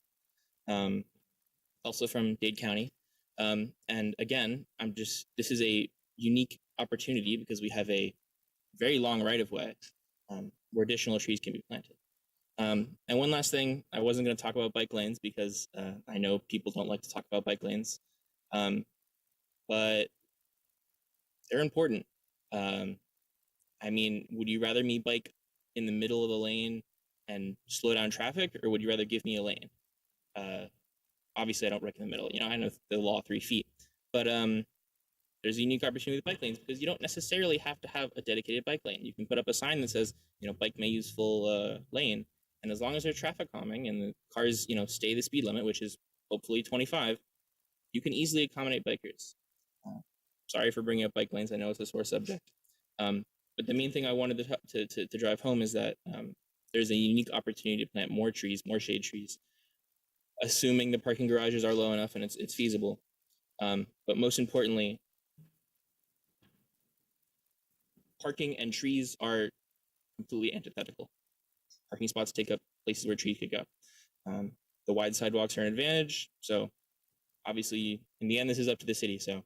Also from Dade County. And again, this is a unique opportunity because we have a very long right-of-way where additional trees can be planted. And one last thing, I wasn't going to talk about bike lanes because I know people don't like to talk about bike lanes, but they're important. I mean, would you rather me bike in the middle of the lane and slow down traffic, or would you rather give me a lane? Obviously, I don't wreck in the middle. You know, I know the law 3 feet, but there's a unique opportunity with bike lanes because you don't necessarily have to have a dedicated bike lane. You can put up a sign that says, you know, bike may use full lane. And as long as there's traffic calming and the cars, you know, stay the speed limit, which is hopefully 25, you can easily accommodate bikers. Sorry for bringing up bike lanes. I know it's a sore subject. But the main thing I wanted to drive home is that there's a unique opportunity to plant more trees, more shade trees, assuming the parking garages are low enough and it's feasible. But most importantly, parking and trees are completely antithetical. Parking spots take up places where trees could go. The wide sidewalks are an advantage. So obviously, in the end, this is up to the city. So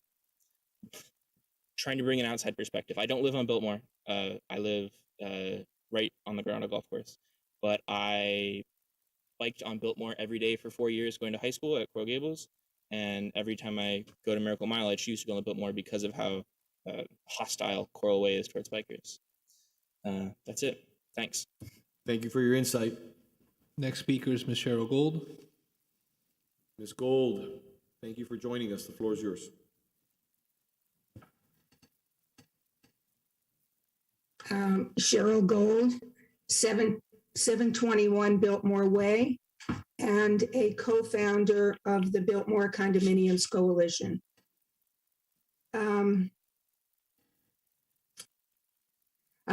trying to bring an outside perspective. I don't live on Biltmore. I live right on the Granada Golf Course. But I biked on Biltmore every day for 4 years going to high school at Coral Gables. And every time I go to Miracle Mile, I choose to go on Biltmore because of how hostile Coral Way is towards bikers. That's it. Thanks. Thank you for your insight. Next speaker is Ms. Cheryl Gold. Ms. Gold, thank you for joining us. The floor is yours. Cheryl Gold, 721 Biltmore Way, and a co-founder of the Biltmore Condominiums Coalition.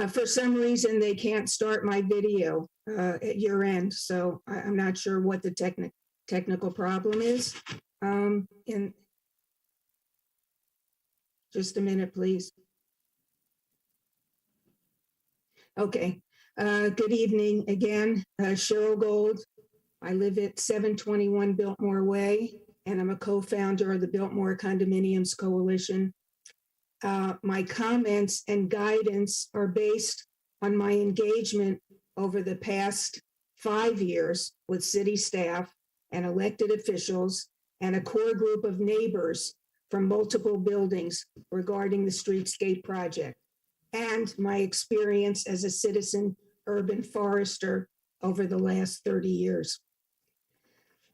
For some reason, they can't start my video at your end, so I'm not sure what the technical problem is. In just a minute, please. Okay. Good evening again. Cheryl Gold. I live at 721 Biltmore Way, and I'm a co-founder of the Biltmore Condominiums Coalition. My comments and guidance are based on my engagement over the past 5 years with city staff and elected officials and a core group of neighbors from multiple buildings regarding the Streetscape project, and my experience as a citizen urban forester over the last 30 years.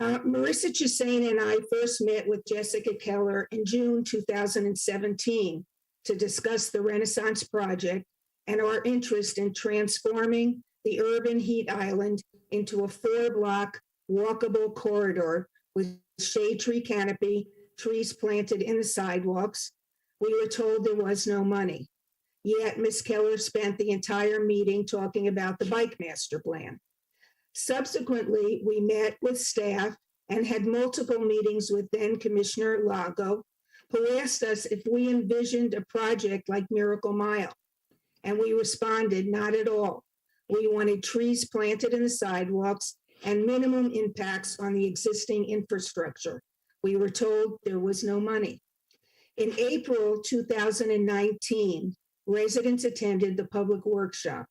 Marissa Chassain and I first met with Jessica Keller in June 2017 to discuss the Renaissance Project and our interest in transforming the urban heat island into a 4-block walkable corridor with shade tree canopy, trees planted in the sidewalks. We were told there was no money. Yet Ms. Keller spent the entire meeting talking about the bike master plan. Subsequently, we met with staff and had multiple meetings with then Commissioner Lago, who asked us if we envisioned a project like Miracle Mile. And we responded, not at all. We wanted trees planted in the sidewalks and minimum impacts on the existing infrastructure. We were told there was no money. In April 2019, residents attended the public workshop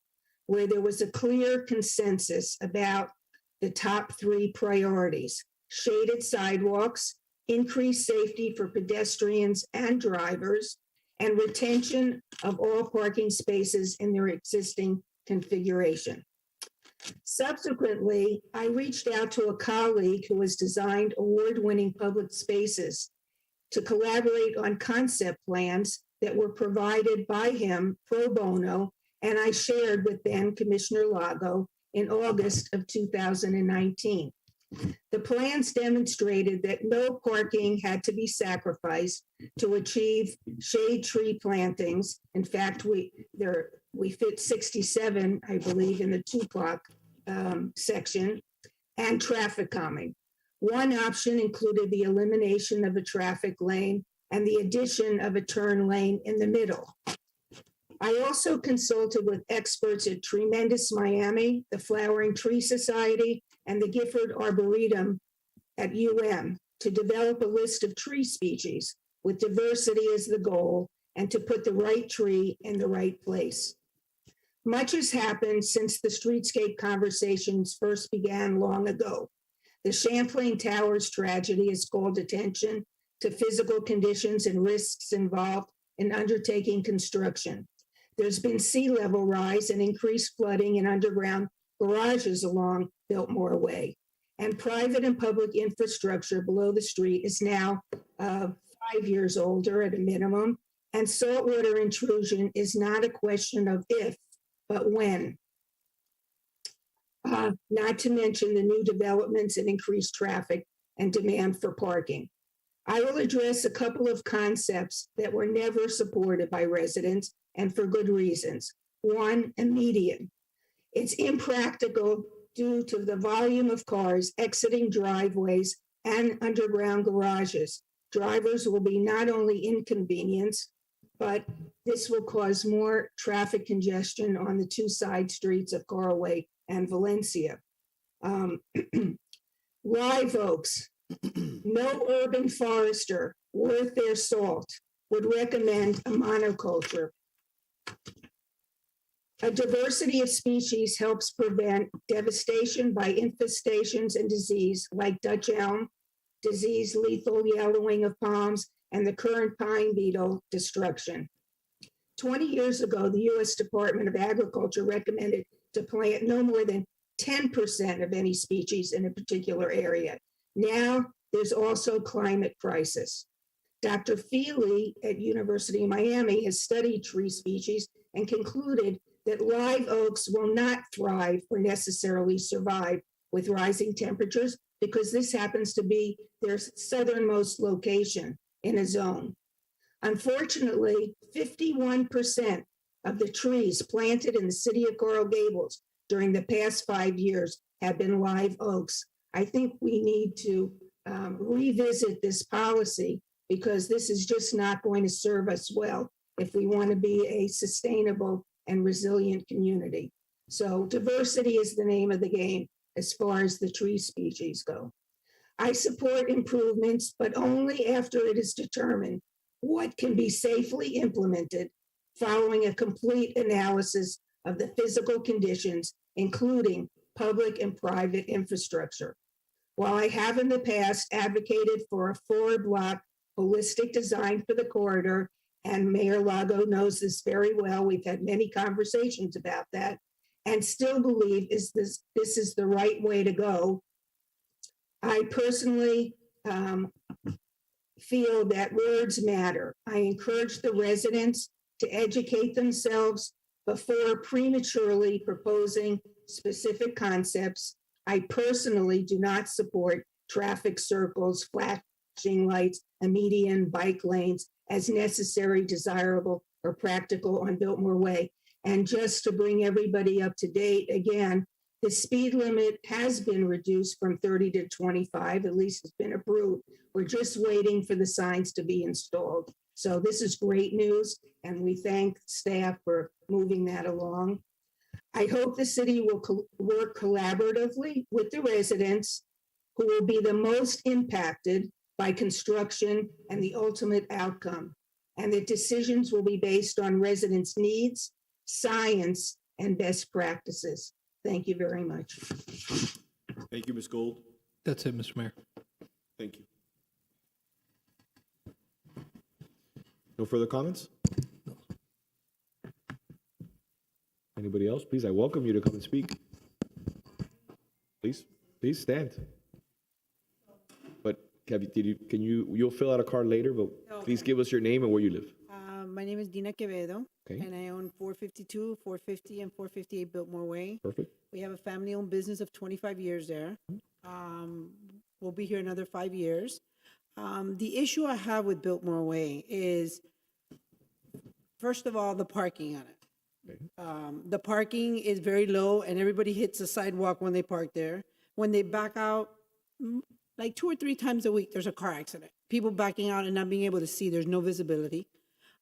where there was a clear consensus about the top 3 priorities: shaded sidewalks, increased safety for pedestrians and drivers, and retention of all parking spaces in their existing configuration. Subsequently, I reached out to a colleague who has designed award-winning public spaces to collaborate on concept plans that were provided by him pro bono, and I shared with then Commissioner Lago in August of 2019. The plans demonstrated that no parking had to be sacrificed to achieve shade tree plantings. In fact, we fit 67, I believe, in the 2-block section, and traffic calming. One option included the elimination of a traffic lane and the addition of a turn lane in the middle. I also consulted with experts at Tremendous Miami, the Flowering Tree Society, and the Gifford Arboretum at UM to develop a list of tree species with diversity as the goal and to put the right tree in the right place. Much has happened since the streetscape conversations first began long ago. The Champlain Towers tragedy has called attention to physical conditions and risks involved in undertaking construction. There's been sea level rise and increased flooding in underground garages along Biltmore Way. And private and public infrastructure below the street is now 5 years older at a minimum. And saltwater intrusion is not a question of if, but when. Not to mention the new developments and increased traffic and demand for parking. I will address a couple of concepts that were never supported by residents, and for good reasons. One, a median. It's impractical due to the volume of cars exiting driveways and underground garages. Drivers will be not only inconvenienced, but this will cause more traffic congestion on the 2 side streets of Caraway and Valencia. Live oaks. No urban forester worth their salt would recommend a monoculture. A diversity of species helps prevent devastation by infestations and disease like Dutch elm, disease lethal yellowing of palms, and the current pine beetle destruction. 20 years ago, the U.S. Department of Agriculture recommended to plant no more than 10% of any species in a particular area. Now, there's also climate crisis. Dr. Feely at University of Miami has studied tree species and concluded that live oaks will not thrive or necessarily survive with rising temperatures because this happens to be their southernmost location in a zone. Unfortunately, 51% of the trees planted in the city of Coral Gables during the past 5 years have been live oaks. I think we need to revisit this policy because this is just not going to serve us well if we want to be a sustainable and resilient community. So diversity is the name of the game as far as the tree species go. I support improvements, but only after it is determined what can be safely implemented following a complete analysis of the physical conditions, including public and private infrastructure. While I have in the past advocated for a 4-block holistic design for the corridor, and Mayor Lago knows this very well, we've had many conversations about that, and still believe this is the right way to go. I personally feel that words matter. I encourage the residents to educate themselves before prematurely proposing specific concepts. I personally do not support traffic circles, flashing lights, a median, bike lanes as necessary, desirable, or practical on Biltmore Way. And just to bring everybody up to date, again, the speed limit has been reduced from 30 to 25, at least it's been approved. We're just waiting for the signs to be installed. So this is great news, and we thank staff for moving that along. I hope the city will work collaboratively with the residents who will be the most impacted by construction and the ultimate outcome, and that decisions will be based on residents' needs, science, and best practices. Thank you very much. Thank you, Ms. Gold. That's it, Mr. Mayor. Thank you. No further comments? Anybody else? Please, I welcome you to come and speak. Please stand. But you'll fill out a card later, but please give us your name and where you live. My name is Dina Quevedo, Okay. and I own 452, 450, and 458 Biltmore Way. Perfect. We have a family-owned business of 25 years there. We'll be here another 5 years. The issue I have with Biltmore Way is, first of all, the parking on it. The parking is very low, and everybody hits the sidewalk when they park there. When they back out, like 2 or 3 times a week, there's a car accident. People backing out and not being able to see, there's no visibility.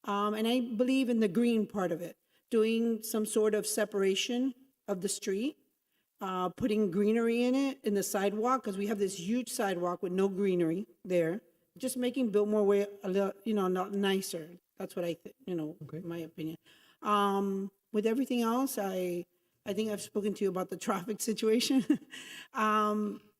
And I believe in the green part of it, doing some sort of separation of the street, putting greenery in it, in the sidewalk, because we have this huge sidewalk with no greenery there, just making Biltmore Way a little, not nicer. That's what my opinion. With everything else, I think I've spoken to you about the traffic situation.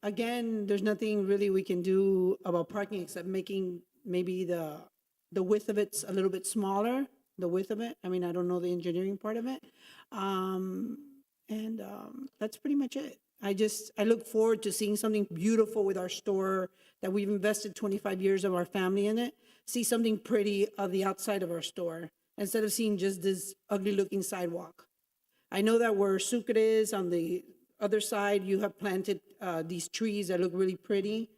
Again, there's nothing really we can do about parking except making maybe the width of it's a little bit smaller, the width of it. I mean, I don't know the engineering part of it. That's pretty much it. I look forward to seeing something beautiful with our store that we've invested 25 years of our family in it. See something pretty of the outside of our store instead of seeing just this ugly looking sidewalk. I know that where Sucre is on the other side, you have planted these trees that look really pretty.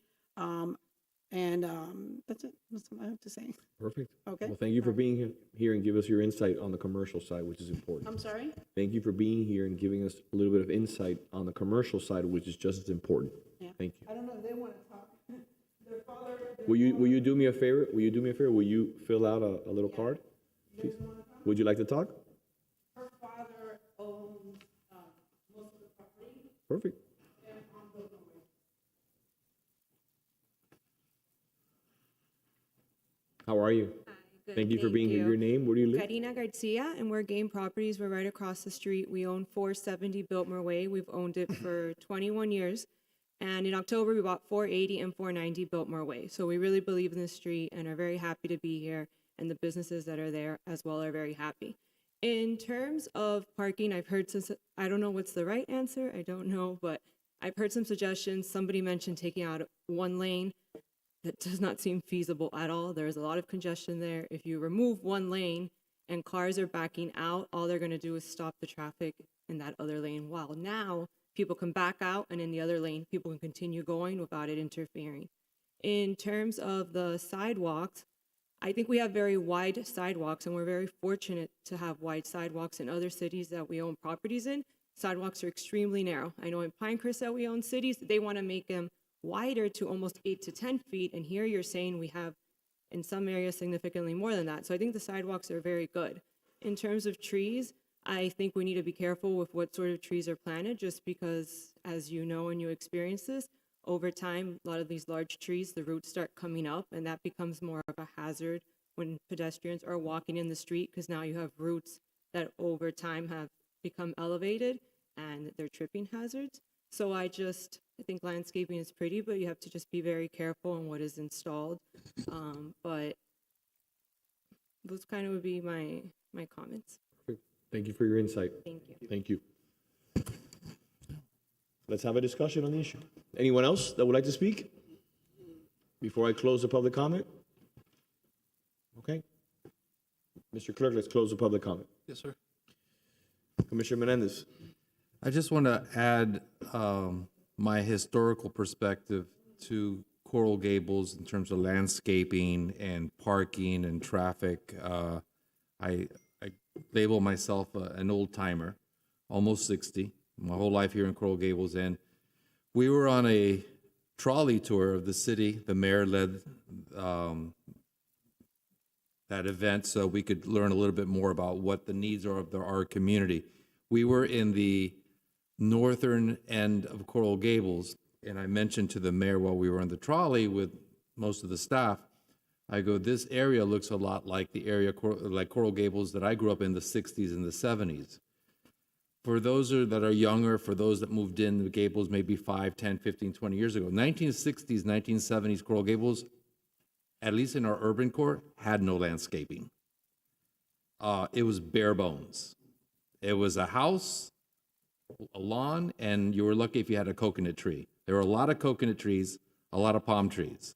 That's it. That's what I have to say. Perfect. Okay. Well, thank you for being here and give us your insight on the commercial side, which is important. I'm sorry? Thank you for being here and giving us a little bit of insight on the commercial side, which is just as important. Yeah. Thank you. I don't know if they want to talk. Their father. Will you do me a favor? Will you fill out a little card? Please. Would you like to talk? Her father owns most of the property. Perfect. How are you? Hi, good, Thank you for being here. Your name? Where do you live? Karina Garcia, and we're Game Properties. We're right across the street. We own 470 Biltmore Way. We've owned it for 21 years. And in October, we bought 480 and 490 Biltmore Way. So we really believe in the street and are very happy to be here. And the businesses that are there as well are very happy. In terms of parking, I've heard some, I don't know what's the right answer. I don't know, but I've heard some suggestions. Somebody mentioned taking out one lane. That does not seem feasible at all. There's a lot of congestion there. If you remove one lane and cars are backing out, all they're going to do is stop the traffic in that other lane. While now people can back out and in the other lane, people can continue going without it interfering. In terms of the sidewalks, I think we have very wide sidewalks and we're very fortunate to have wide sidewalks in other cities that we own properties in. Sidewalks are extremely narrow. I know in Pinecrest that we own cities, they want to make them wider to almost 8 to 10 feet. And here you're saying we have in some areas significantly more than that. So I think the sidewalks are very good. In terms of trees, I think we need to be careful with what sort of trees are planted just because, as you know and you experience this, over time, a lot of these large trees, the roots start coming up and that becomes more of a hazard when pedestrians are walking in the street because now you have roots that over time have become elevated and they're tripping hazards. So I think landscaping is pretty, but you have to just be very careful on what is installed. But those kind of would be my comments. Thank you for your insight. Thank you. Thank you. let's have a discussion on the issue. Anyone else that would like to speak before I close the public comment? Okay. Mr. Clerk, let's close the public comment. Yes, sir. Commissioner Menendez. I just want to add my historical perspective to Coral Gables in terms of landscaping and parking and traffic. I label myself an old timer, almost 60, my whole life here in Coral Gables. And we were on a trolley tour of the city. The mayor led that event so we could learn a little bit more about what the needs are of our community. We were in the northern end of Coral Gables, and I mentioned to the mayor while we were on the trolley with most of the staff, I go, this area looks a lot like the area, like Coral Gables that I grew up in the 60s and the 70s. For those that are younger, for those that moved in the Gables maybe 5, 10, 15, 20 years ago, 1960s, 1970s, Coral Gables, at least in our urban core, had no landscaping. It was bare bones. It was a house, a lawn, and you were lucky if you had a coconut tree. There were a lot of coconut trees, a lot of palm trees.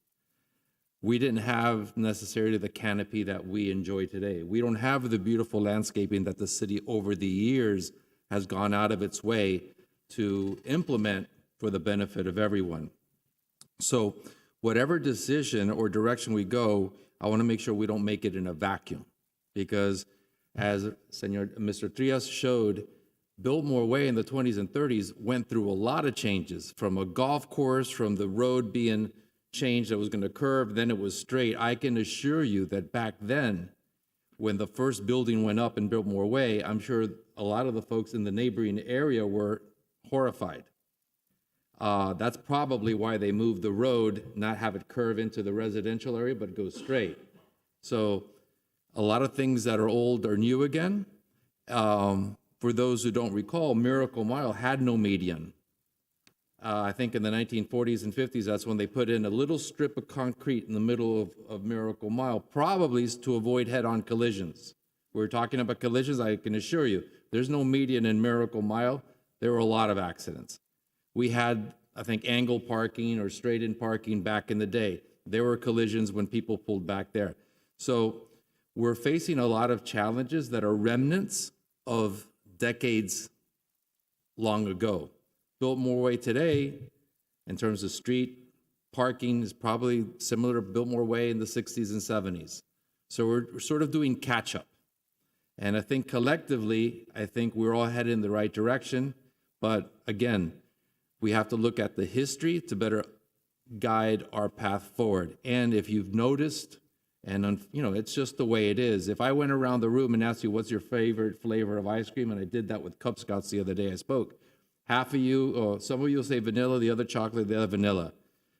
We didn't have necessarily the canopy that we enjoy today. We don't have the beautiful landscaping that the city over the years has gone out of its way to implement for the benefit of everyone. So whatever decision or direction we go, I want to make sure we don't make it in a vacuum, because as Mr. Trias showed, Biltmore Way in the 20s and 30s went through a lot of changes, from a golf course, from the road being changed that was going to curve, then it was straight. I can assure you that back then, when the first building went up in Biltmore Way, I'm sure a lot of the folks in the neighboring area were horrified. That's probably why they moved the road, not have it curve into the residential area, but go straight. So a lot of things that are old are new again. For those who don't recall, Miracle Mile had no median. I think in the 1940s and 50s, that's when they put in a little strip of concrete in the middle of Miracle Mile, probably to avoid head-on collisions. We're talking about collisions, I can assure you, there's no median in Miracle Mile. There were a lot of accidents. We had, I think, angle parking or straight-in parking back in the day. There were collisions when people pulled back there. So we're facing a lot of challenges that are remnants of decades long ago. Biltmore Way today, in terms of street parking, is probably similar to Biltmore Way in the 60s and 70s. So we're sort of doing catch-up. And I think collectively, I think we're all headed in the right direction. But again, we have to look at the history to better guide our path forward. And if you've noticed, and it's just the way it is. If I went around the room and asked you, what's your favorite flavor of ice cream? And I did that with Cub Scouts the other day I spoke. Half of you, or some of you will say vanilla, the other chocolate, the other vanilla,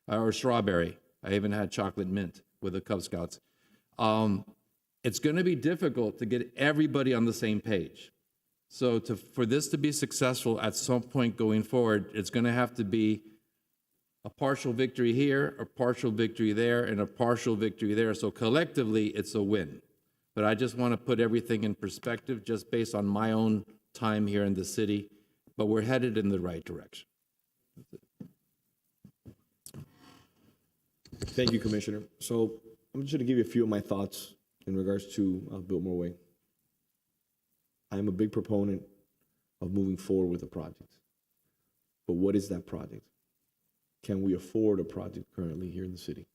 or strawberry. I even had chocolate mint with the Cub Scouts. It's going to be difficult to get everybody on the same page. So for this to be successful at some point going forward, it's going to have to be a partial victory here, a partial victory there, and a partial victory there. So collectively, it's a win. But I just want to put everything in perspective just based on my own time here in the city. But we're headed in the right direction. Thank you, Commissioner. So I'm just going to give you a few of my thoughts in regards to Biltmore Way. I'm a big proponent of moving forward with the project. But what is that project? Can we afford a project currently here in the city?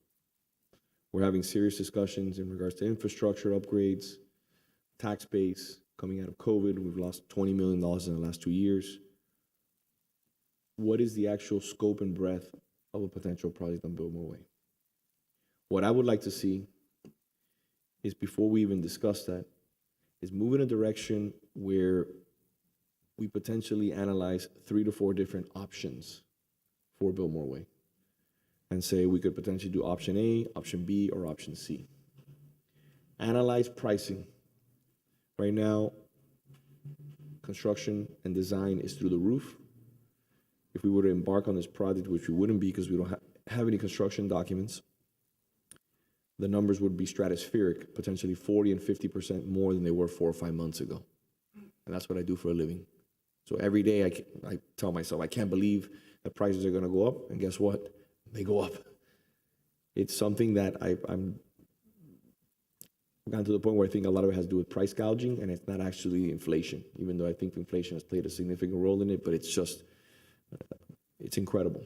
We're having serious discussions in regards to infrastructure upgrades, tax base. Coming out of COVID, we've lost $20 million in the last 2 years. What is the actual scope and breadth of a potential project on Biltmore Way? What I would like to see is, before we even discuss that, is move in a direction where we potentially analyze 3 to 4 different options for Biltmore Way and say we could potentially do option A, option B, or option C. Analyze pricing. Right now, construction and design is through the roof. If we were to embark on this project, which we wouldn't be because we don't have any construction documents, the numbers would be stratospheric, potentially 40 and 50% more than they were 4 or 5 months ago. And that's what I do for a living. So every day I tell myself, I can't believe that prices are gonna go up, and guess what? They go up. It's something that I'm gotten to the point where I think a lot of it has to do with price gouging, and it's not actually inflation, even though I think inflation has played a significant role in it, but it's just, it's incredible.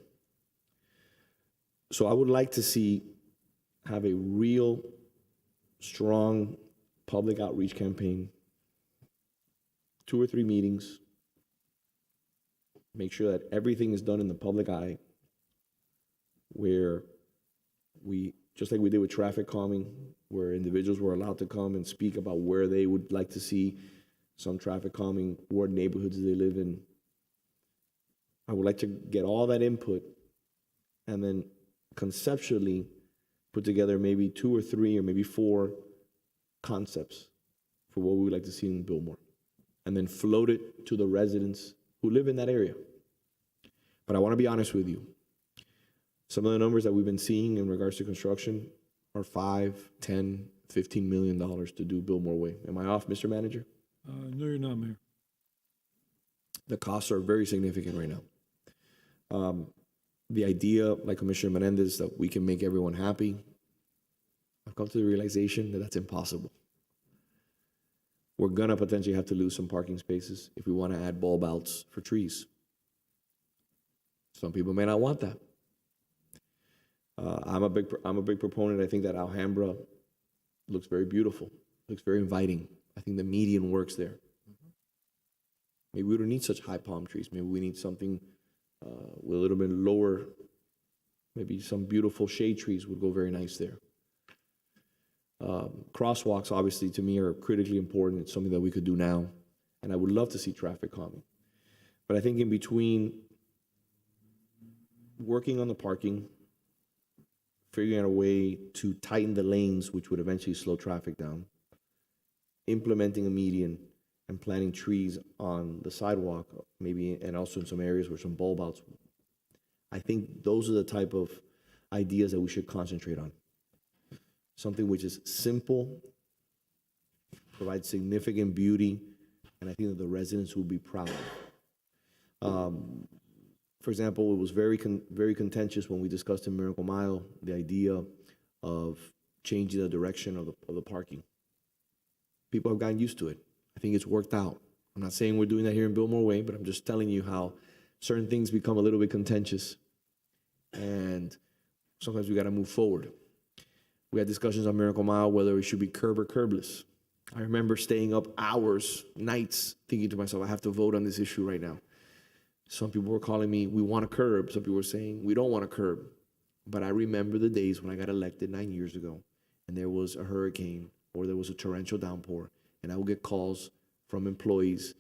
So I would like to see, have a real strong public outreach campaign, 2 or 3 meetings, make sure that everything is done in the public eye, where we, just like we did with traffic calming, where individuals were allowed to come and speak about where they would like to see some traffic calming, what neighborhoods they live in. I would like to get all that input and then conceptually put together maybe 2 or 3 or maybe 4 concepts for what we would like to see in Biltmore, and then float it to the residents who live in that area. But I want to be honest with you. Some of the numbers that we've been seeing in regards to construction are $5, $10, $15 million to do Biltmore Way. Am I off, Mr. Manager? No, you're not, Mayor. The costs are very significant right now. The idea, like Commissioner Menendez, that we can make everyone happy, I've come to the realization that that's impossible. We're gonna potentially have to lose some parking spaces if we want to add bulb outs for trees. Some people may not want that. I'm a big proponent. I think that Alhambra looks very beautiful, looks very inviting. I think the median works there. Maybe we don't need such high palm trees. Maybe we need something with a little bit lower. Maybe some beautiful shade trees would go very nice there. Crosswalks, obviously, to me are critically important. It's something that we could do now, and I would love to see traffic calming. But I think in between working on the parking, figuring out a way to tighten the lanes, which would eventually slow traffic down, implementing a median, and planting trees on the sidewalk, maybe, and also in some areas where some bulb outs. I think those are the type of ideas that we should concentrate on. Something which is simple, provides significant beauty, and I think that the residents will be proud of. For example, it was very contentious when we discussed in Miracle Mile the idea of changing the direction of the parking. People have gotten used to it. I think it's worked out. I'm not saying we're doing that here in Biltmore Way, but I'm just telling you how certain things become a little bit contentious, and sometimes we got to move forward. We had discussions on Miracle Mile whether it should be curb or curbless. I remember staying up hours, nights, thinking to myself, I have to vote on this issue right now. Some people were calling me, we want a curb. Some people were saying, we don't want a curb. But I remember the days when I got elected 9 years ago, and there was a hurricane or there was a torrential downpour, and I would get calls from employees,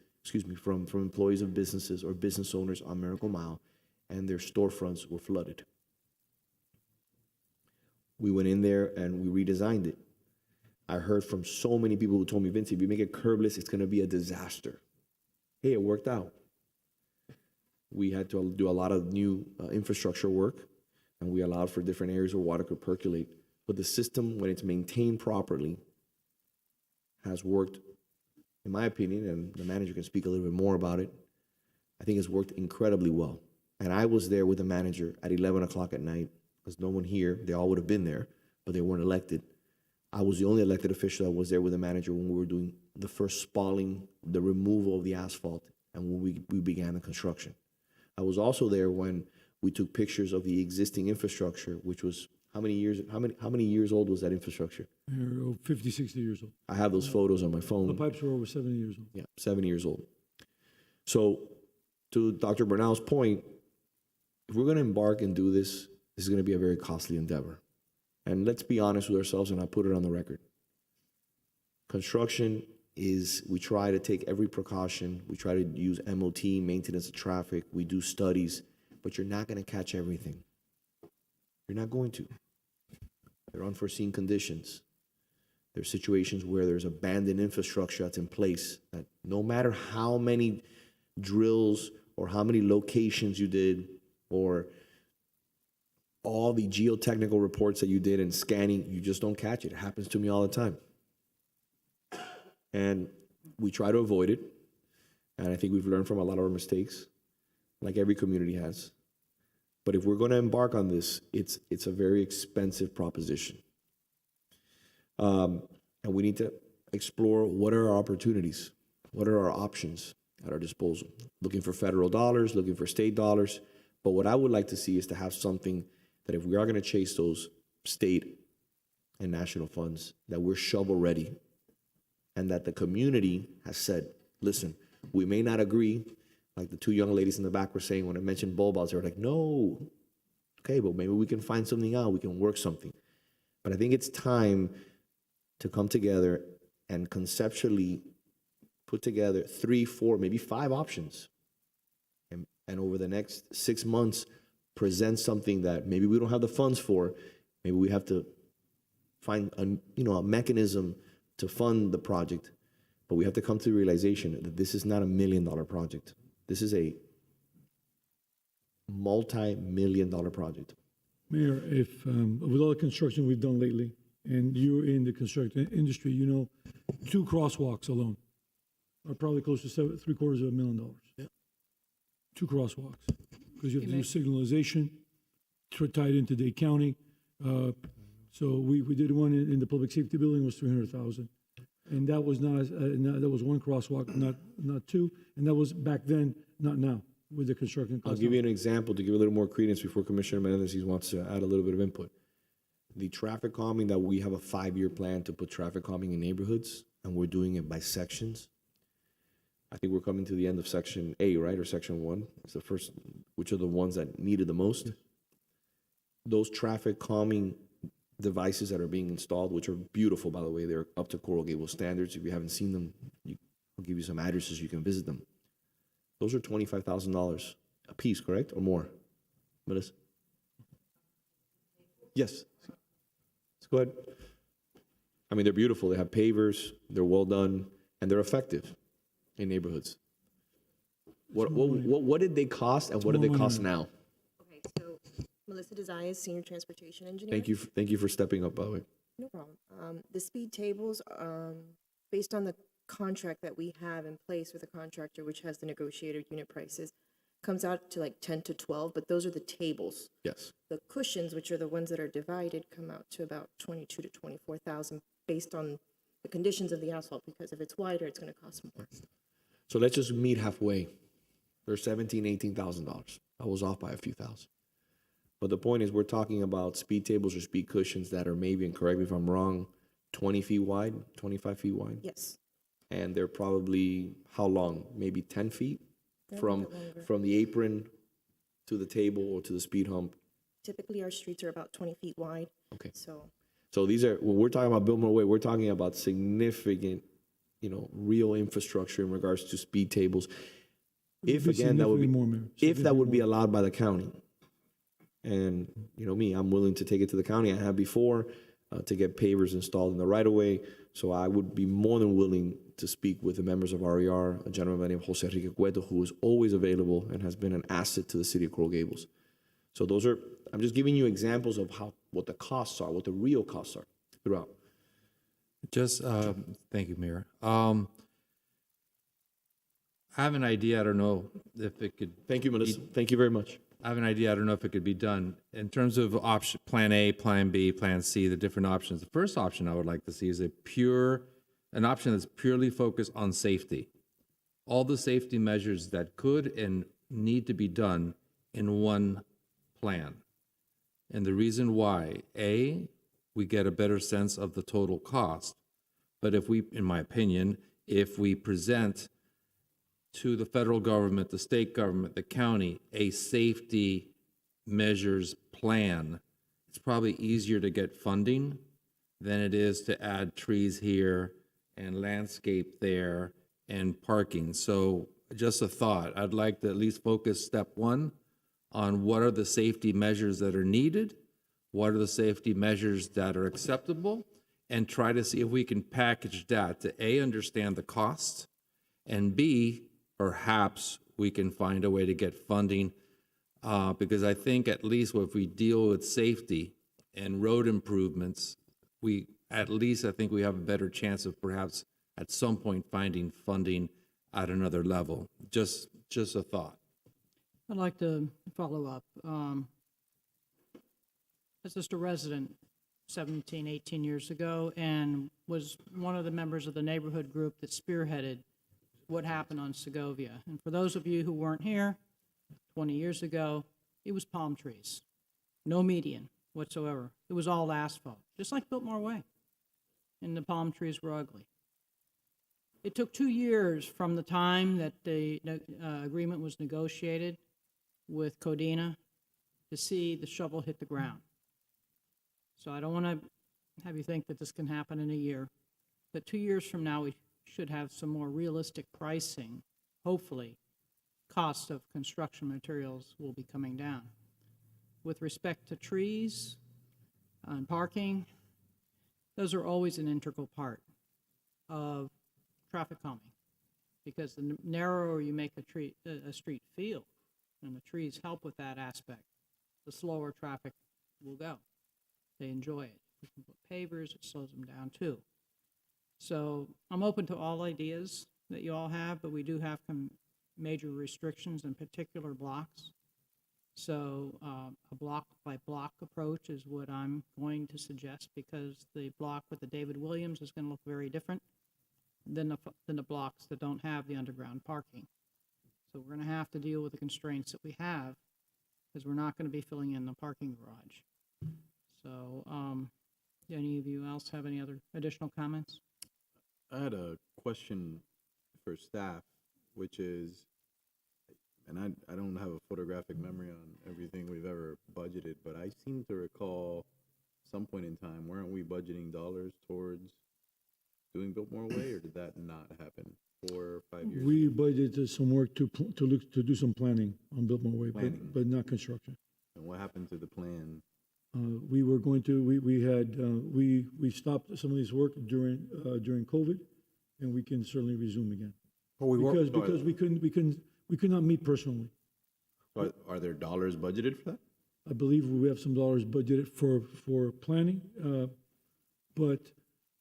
from employees of businesses or business owners on Miracle Mile, and their storefronts were flooded. We went in there and we redesigned it. I heard from so many people who told me, Vince, if you make it curbless, it's gonna be a disaster. Hey, it worked out. We had to do a lot of new infrastructure work, and we allowed for different areas where water could percolate. But the system, when it's maintained properly, has worked, in my opinion, and the manager can speak a little bit more about it, I think it's worked incredibly well. And I was there with the manager at 11 o'clock at night, because no one here, they all would have been there, but they weren't elected. I was the only elected official that was there with the manager when we were doing the first spalling, the removal of the asphalt, and when we began the construction. I was also there when we took pictures of the existing infrastructure, which was how many years old was that infrastructure? 50, 60 years old. I have those photos on my phone. The pipes were over 70 years old. Yeah, 7 years old. So to Dr. Bernal's point, if we're gonna embark and do this, this is gonna be a very costly endeavor. And let's be honest with ourselves, and I'll put it on the record. Construction is, we try to take every precaution. We try to use MOT, maintenance of traffic. We do studies, but you're not gonna catch everything. You're not going to. There are unforeseen conditions. There are situations where there's abandoned infrastructure that's in place that no matter how many drills or how many locations you did or all the geotechnical reports that you did and scanning, you just don't catch it. It happens to me all the time. And we try to avoid it. And I think we've learned from a lot of our mistakes, like every community has. But if we're going to embark on this, it's a very expensive proposition. And we need to explore what are our opportunities, what are our options at our disposal. Looking for federal dollars, looking for state dollars. But what I would like to see is to have something that if we are going to chase those state and national funds, that we're shovel ready, and that the community has said, listen, we may not agree, like the two young ladies in the back were saying when I mentioned bulb outs, they were like, no, okay, but maybe we can find something out, we can work something. But I think it's time to come together and conceptually put together 3, 4, maybe 5 options. And over the next 6 months, present something that maybe we don't have the funds for. Maybe we have to find a mechanism to fund the project. But we have to come to the realization that this is not $1 million project. This is a multi-million-dollar project. Mayor, if, with all the construction we've done lately, and you're in the construction industry, you know, 2 crosswalks alone are probably close to $750,000. Yeah. 2 crosswalks, because you have to do signalization, tied into Dade County. So we did one in the public safety building, was $300,000. And that was that was 1 crosswalk, not 2, and that was back then, not now, with the construction cost. I'll give you an example to give a little more credence before Commissioner Menendez wants to add a little bit of input. The traffic calming, that we have a 5-year plan to put traffic calming in neighborhoods, and we're doing it by sections. I think we're coming to the end of section A, right, or section 1. It's the first, which are the ones that needed the most. Those traffic calming devices that are being installed, which are beautiful, by the way, they're up to Coral Gables standards. If you haven't seen them, I'll give you some addresses, you can visit them. Those are $25,000 a piece, correct, or more? Melissa? Yes. Let's go ahead. I mean, they're beautiful. They have pavers, they're well done, and they're effective in neighborhoods. What did they cost, and what do they cost now? Okay, so Melissa Desires, Senior Transportation Engineer. Thank you for stepping up, by the way. No problem. The speed tables, based on the contract that we have in place with the contractor, which has the negotiated unit prices, comes out to like 10 to 12, but those are the tables. Yes. The cushions, which are the ones that are divided, come out to about 22 to 24,000 based on the conditions of the asphalt, because if it's wider, it's going to cost more. So let's just meet halfway. They're $17,000, $18,000. I was off by a few thousand. But the point is, we're talking about speed tables or speed cushions that are maybe, and correct me if I'm wrong, 20 feet wide, 25 feet wide? Yes. And they're probably, how long? Maybe 10 feet? From the apron to the table or to the speed hump? Typically, our streets are about 20 feet wide. Okay. So these are, when we're talking about Biltmore Way, we're talking about significant, real infrastructure in regards to speed tables. If again, that would be more, Mayor. if that would be allowed by the county. And me, I'm willing to take it to the county. I have before to get pavers installed in the right of way. So I would be more than willing to speak with the members of RER, a gentleman by the name of Jose Enrique Cueto, who is always available and has been an asset to the city of Coral Gables. So those are, I'm just giving you examples of what the costs are, what the real costs are throughout. Just, thank you, Mayor. I have an idea, I don't know if it could. Thank you, Melissa. Thank you very much. I have an idea, I don't know if it could be done. In terms of option, plan A, plan B, plan C, the different options. The first option I would like to see is an option that's purely focused on safety. All the safety measures that could and need to be done in one plan. And the reason why, A, we get a better sense of the total cost. But if we, in my opinion, if we present to the federal government, the state government, the county, a safety measures plan, it's probably easier to get funding than it is to add trees here and landscape there and parking. So just a thought, I'd like to at least focus step 1 on what are the safety measures that are needed, what are the safety measures that are acceptable, and try to see if we can package that to A, understand the cost, and B, perhaps we can find a way to get funding, because I think at least if we deal with safety and road improvements, I think we have a better chance of perhaps at some point finding funding at another level. Just a thought. I'd like to follow up. As just a resident 17, 18 years ago, and was one of the members of the neighborhood group that spearheaded what happened on Segovia. And for those of you who weren't here 20 years ago, it was palm trees. No median whatsoever. It was all asphalt, just like Biltmore Way. And the palm trees were ugly. It took 2 years from the time that the agreement was negotiated with Codina to see the shovel hit the ground. So I don't want to have you think that this can happen in a year, but 2 years from now, we should have some more realistic pricing. Hopefully, cost of construction materials will be coming down. With respect to trees and parking, those are always an integral part of traffic calming, because the narrower you make a street feel, and the trees help with that aspect, the slower traffic will go. They enjoy it. We can put pavers, it slows them down too. So I'm open to all ideas that you all have, but we do have some major restrictions in particular blocks. So a block by block approach is what I'm going to suggest, because the block with the David Williams is going to look very different than the blocks that don't have the underground parking. So we're going to have to deal with the constraints that we have, because we're not going to be filling in the parking garage. So, do any of you else have any other additional comments? I had a question for staff, which is, and I don't have a photographic memory on everything we've ever budgeted, but I seem to recall some point in time, weren't we budgeting dollars towards doing Biltmore Way, or did that not happen 4 or 5 years We ago? budgeted some work to do some planning on Biltmore Way, Planning. but not construction. And what happened to the plan? We were going to, we stopped some of this work during COVID, and we can certainly resume again. Because we could not meet personally. Are there dollars budgeted for that? I believe we have some dollars budgeted for planning, but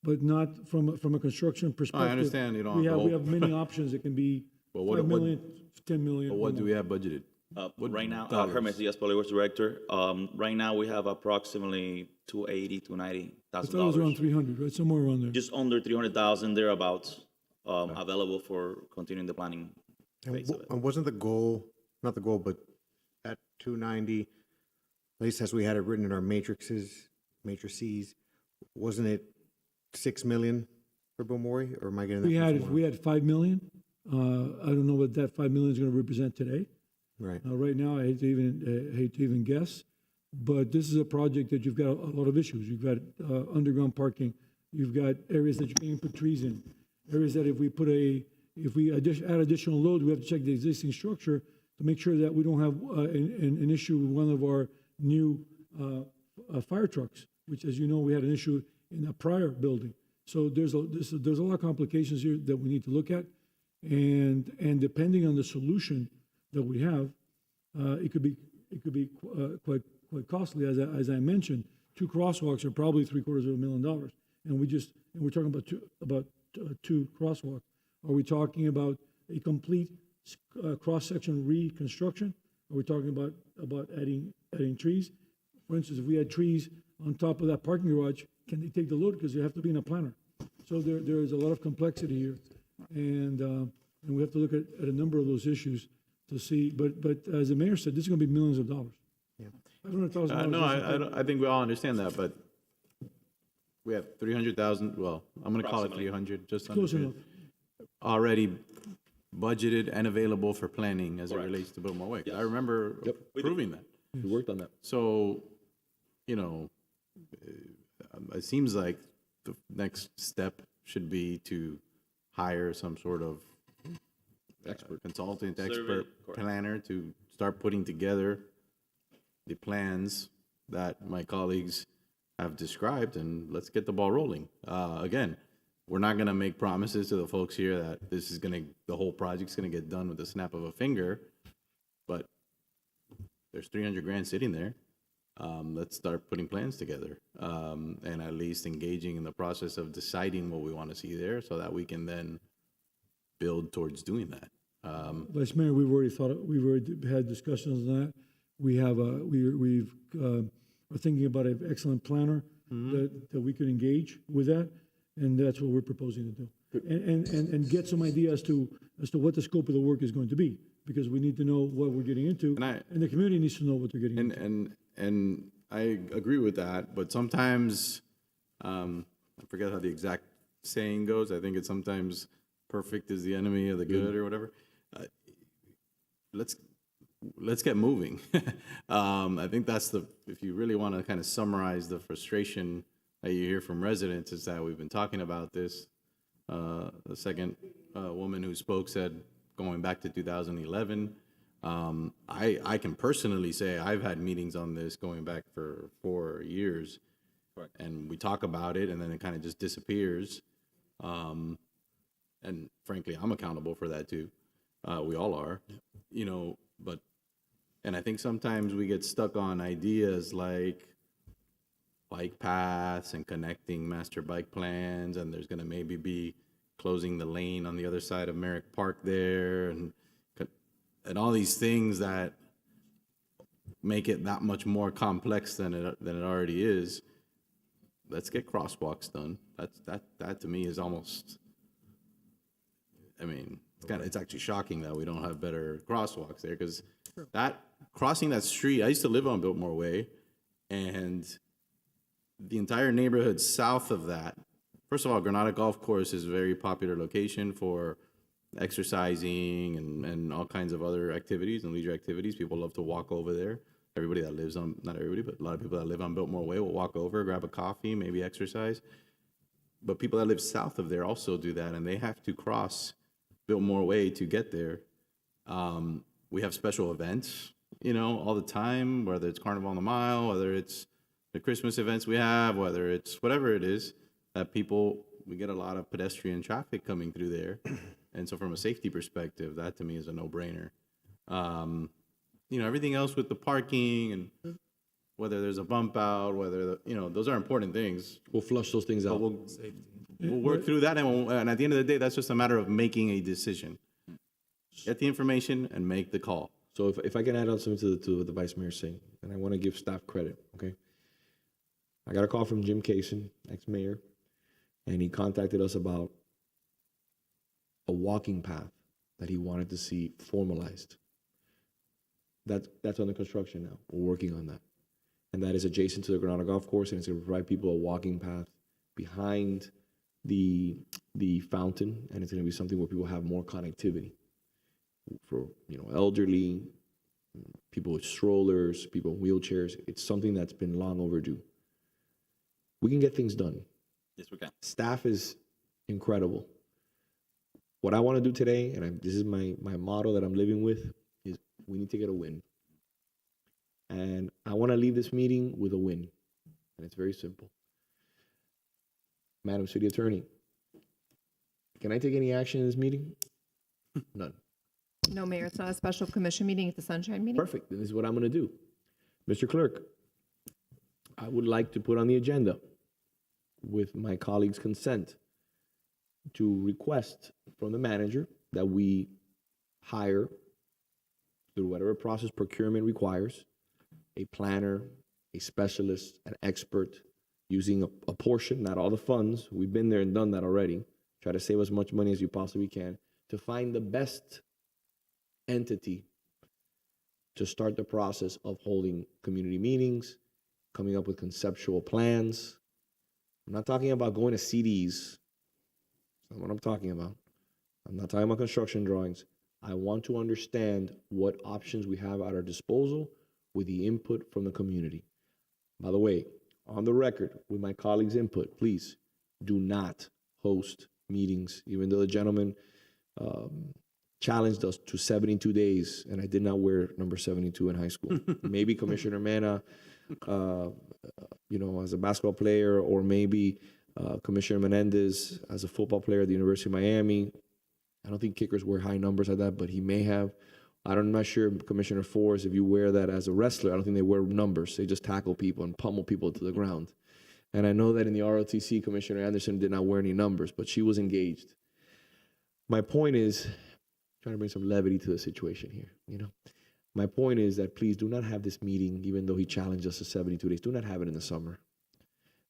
not from a construction perspective. I understand you don't We have the we whole- have many options. It can be But what- 5 million, 10 million. But what do we have budgeted? Right now, dollars? Hermes Diaz, Public Works Director. Right now, we have approximately $280,000 to I $290,000. thought it was around 300, right? Somewhere around there. Just under 300,000 thereabouts, available for continuing the planning phase of it. And wasn't the goal, not the goal, but at 290, at least as we had it written in our matrices, wasn't it 6 million for Biltmore? Or am I getting that? We had 5 million. I don't know what that 5 million is going to represent today. Right. Right now, I hate to even guess, but this is a project that you've got a lot of issues. You've got underground parking. You've got areas that you can't even put trees in. Areas that if we add additional load, we have to check the existing structure to make sure that we don't have an issue with one of our new fire trucks, which, as you know, we had an issue in a prior building. So there's a lot of complications here that we need to look at, and depending on the solution that we have, it could be quite costly. As I mentioned, 2 crosswalks are probably $750,000, and we're talking about two crosswalks. Are we talking about a complete cross-section reconstruction? Are we talking about adding trees? For instance, if we had trees on top of that parking garage, can they take the load? Because you have to be in a planner. So there is a lot of complexity here, and we have to look at a number of those issues to see. But as the mayor said, this is going to be millions of dollars. Yeah. No, I think we all understand that, but we have 300,000. Well, I'm going to call it 300, just under Close enough. already budgeted and available for planning as it relates to Biltmore Way. I remember approving that. We worked on that. So, it seems like the next step should be to hire some sort of consultant, expert planner to start putting together the plans that my colleagues have described, and let's get the ball rolling. Again, we're not going to make promises to the folks here that the whole project's going to get done with a snap of a finger, but there's 300 grand sitting there. Let's start putting plans together, and at least engaging in the process of deciding what we want to see there, so that we can then build towards doing that. Vice Mayor, we've already had discussions on that. We have are thinking about an excellent planner that we could engage with that, and that's what we're proposing to do. And get some idea as to what the scope of the work is going to be, because we need to know what we're getting into, and the community needs to know what they're getting into. And I agree with that, but sometimes, I forget how the exact saying goes. I think it's sometimes perfect is the enemy of the good or whatever. Let's get moving. I think that's if you really want to kind of summarize the frustration that you hear from residents, is that we've been talking about this. The second woman who spoke said going back to 2011. I can personally say I've had meetings on this going back for 4 years. Right. And we talk about it, and then it kind of just disappears. And frankly, I'm accountable for that too. We all are, you know, and I think sometimes we get stuck on ideas like bike paths and connecting master bike plans, and there's going to maybe be closing the lane on the other side of Merrick Park there, and all these things that make it that much more complex than it already is. Let's get crosswalks done. That to me is almost, I mean, it's actually shocking that we don't have better crosswalks there, because that crossing that street, I used to live on Biltmore Way, and the entire neighborhood south of that, first of all, Granada Golf Course is a very popular location for exercising and all kinds of other activities and leisure activities. People love to walk over there. Everybody that lives on, not everybody, but a lot of people that live on Biltmore Way will walk over, grab a coffee, maybe exercise. But people that live south of there also do that, and they have to cross Biltmore Way to get there. We have special events, you know, all the time, whether it's Carnival on the Mile, whether it's the Christmas events we have, whether it's whatever it is, that we get a lot of pedestrian traffic coming through there. And so from a safety perspective, that to me is a no-brainer. You know, everything else with the parking and whether there's a bump out, those are important things. We'll flush those things out. We'll work through that, and at the end of the day, that's just a matter of making a decision. Get the information and make the call. So if I can add on something to what the Vice Mayor's saying, and I want to give staff credit, okay? I got a call from Jim Kaysen, ex-mayor, and he contacted us about a walking path that he wanted to see formalized. That's under construction now. We're working on that. And that is adjacent to the Granada Golf Course, and it's going to provide people a walking path behind the fountain, and it's going to be something where people have more connectivity for, you know, elderly, people with strollers, people in wheelchairs. It's something that's been long overdue. We can get things done. Yes, we can. Staff is incredible. What I want to do today, and this is my motto that I'm living with, is we need to get a win. And I want to leave this meeting with a win. And it's very simple. Madam City Attorney, can I take any action in this meeting? None. No, Mayor, it's not a special commission meeting, it's a sunshine meeting. Perfect. Then this is what I'm going to do. Mr. Clerk, I would like to put on the agenda, with my colleague's consent, to request from the manager that we hire, through whatever process procurement requires, a planner, a specialist, an expert, using a portion, not all the funds. We've been there and done that already. Try to save as much money as you possibly can to find the best entity to start the process of holding community meetings, coming up with conceptual plans. I'm not talking about going to CDs. That's not what I'm talking about. I'm not talking about construction drawings. I want to understand what options we have at our disposal with the input from the community. By the way, on the record, with my colleagues' input, please do not host meetings, even though the gentleman challenged us to 72 days, and I did not wear number 72 in high school. Maybe Commissioner Mena, as a basketball player, or maybe Commissioner Menendez as a football player at the University of Miami. I don't think kickers wear high numbers like that, but he may have. I'm not sure, Commissioner Forrest, if you wear that as a wrestler. I don't think they wear numbers. They just tackle people and pummel people to the ground. And I know that in the ROTC, Commissioner Anderson did not wear any numbers, but she was engaged. my point is, trying to bring some levity to the situation here, you know? My point is that please do not have this meeting, even though he challenged us to 72 days, do not have it in the summer.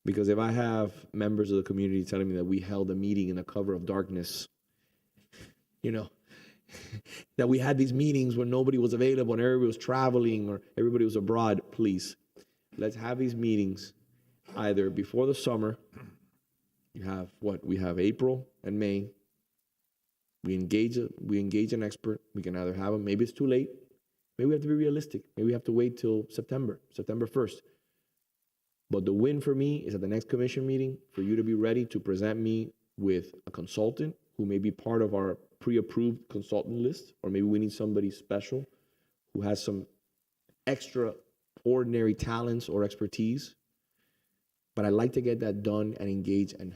Because if I have members of the community telling me that we held a meeting in the cover of darkness, you know, that we had these meetings where nobody was available and everybody was traveling or everybody was abroad, please, let's have these meetings either before the summer. You have what? We have April and May. We engage an expert. We can either have them. Maybe it's too late. Maybe we have to be realistic. Maybe we have to wait till September 1st. But the win for me is at the next commission meeting for you to be ready to present me with a consultant who may be part of our pre-approved consultant list, or maybe we need somebody special who has some extraordinary talents or expertise. But I'd like to get that done and engage and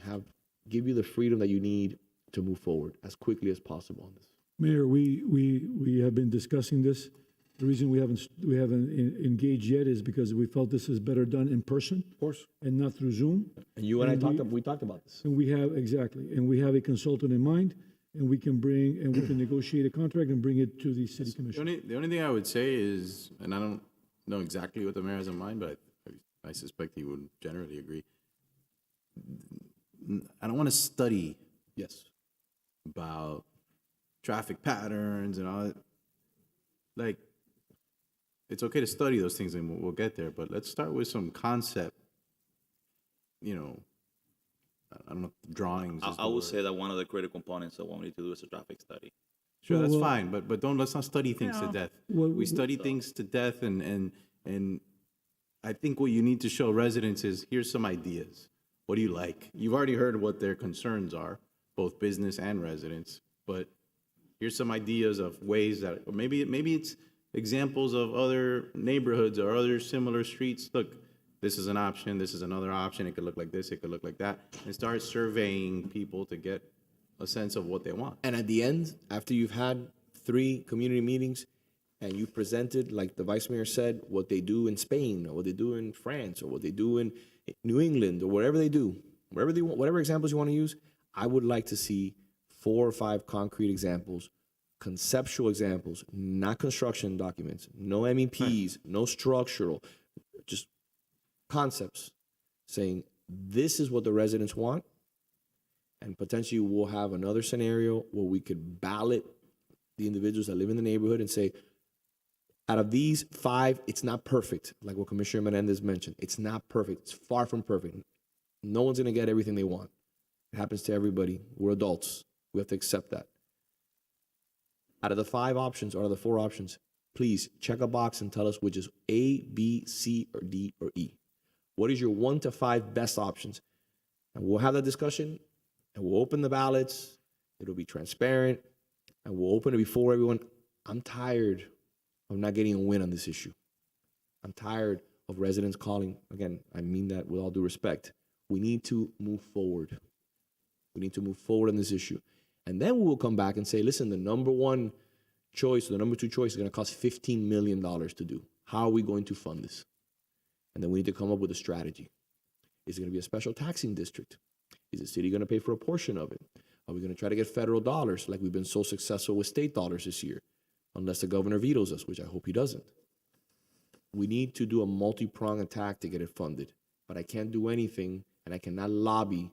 give you the freedom that you need to move forward as quickly as possible on this. Mayor, we have been discussing this. The reason we haven't engaged yet is because we felt this is better done in person. Of course. And not through Zoom. And you and we talked about this. And we have a consultant in mind, and we can negotiate a contract and bring it to the city commission. The only thing I would say is, and I don't know exactly what the mayor has in mind, but I suspect he would generally agree. I don't want to study about traffic patterns and all that. Like, it's okay to study those things and we'll get there, but let's start with some concept, you know, I don't know, drawings. I would say that one of the critical components of what we need to do is a traffic study. Sure, that's fine, but let's not study things to death. We study things to death, and I think what you need to show residents is, here's some ideas. What do you like? You've already heard what their concerns are, both business and residents, but here's some ideas of ways that, or maybe it's examples of other neighborhoods or other similar streets. Look, this is an option, this is another option, it could look like this, it could look like that, and start surveying people to get a sense of what they want. And at the end, after you've had 3 community meetings and you presented, like the vice mayor said, what they do in Spain or what they do in France or what they do in New England or whatever they do, wherever they want, whatever examples you want to use, I would like to see 4 or 5 concrete examples, conceptual examples, not construction documents, no MEPs, no structural, just concepts saying this is what the residents want. And potentially we'll have another scenario where we could ballot the individuals that live in the neighborhood and say, out of these 5, it's not perfect, like what Commissioner Menendez mentioned. It's not perfect. It's far from perfect. No one's going to get everything they want. It happens to everybody. We're adults. We have to accept that. Out of the 5 options, or out of the 4 options, please check a box and tell us which is A, B, C, or D, or E. What is your 1 to 5 best options? And we'll have that discussion, and we'll open the ballots. It'll be transparent, and we'll open it before everyone. I'm tired of not getting a win on this issue. I'm tired of residents calling. Again, I mean that with all due respect. We need to move forward. We need to move forward on this issue. And then we will come back and say, listen, the number 1 choice, or the number 2 choice is going to cost $15 million to do. How are we going to fund this? And then we need to come up with a strategy. Is it going to be a special taxing district? Is the city going to pay for a portion of it? Are we going to try to get federal dollars like we've been so successful with state dollars this year? Unless the governor vetoes us, which I hope he doesn't. We need to do a multi-pronged attack to get it funded. But I can't do anything, and I cannot lobby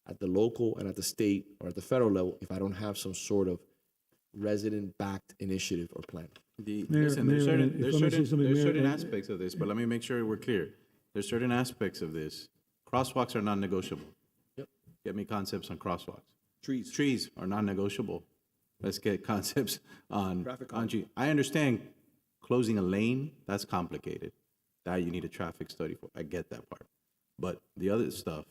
at the local and at the state or at the federal level if I don't have some sort of resident-backed initiative or plan. There's certain aspects of this, but let me make sure we're clear. There's certain aspects of this. Crosswalks are non-negotiable. Yep. Get me concepts on crosswalks. Trees are non-negotiable. Let's get concepts on traffic. I understand closing a lane, that's complicated. That you need a traffic study for. I get that part. But the other stuff,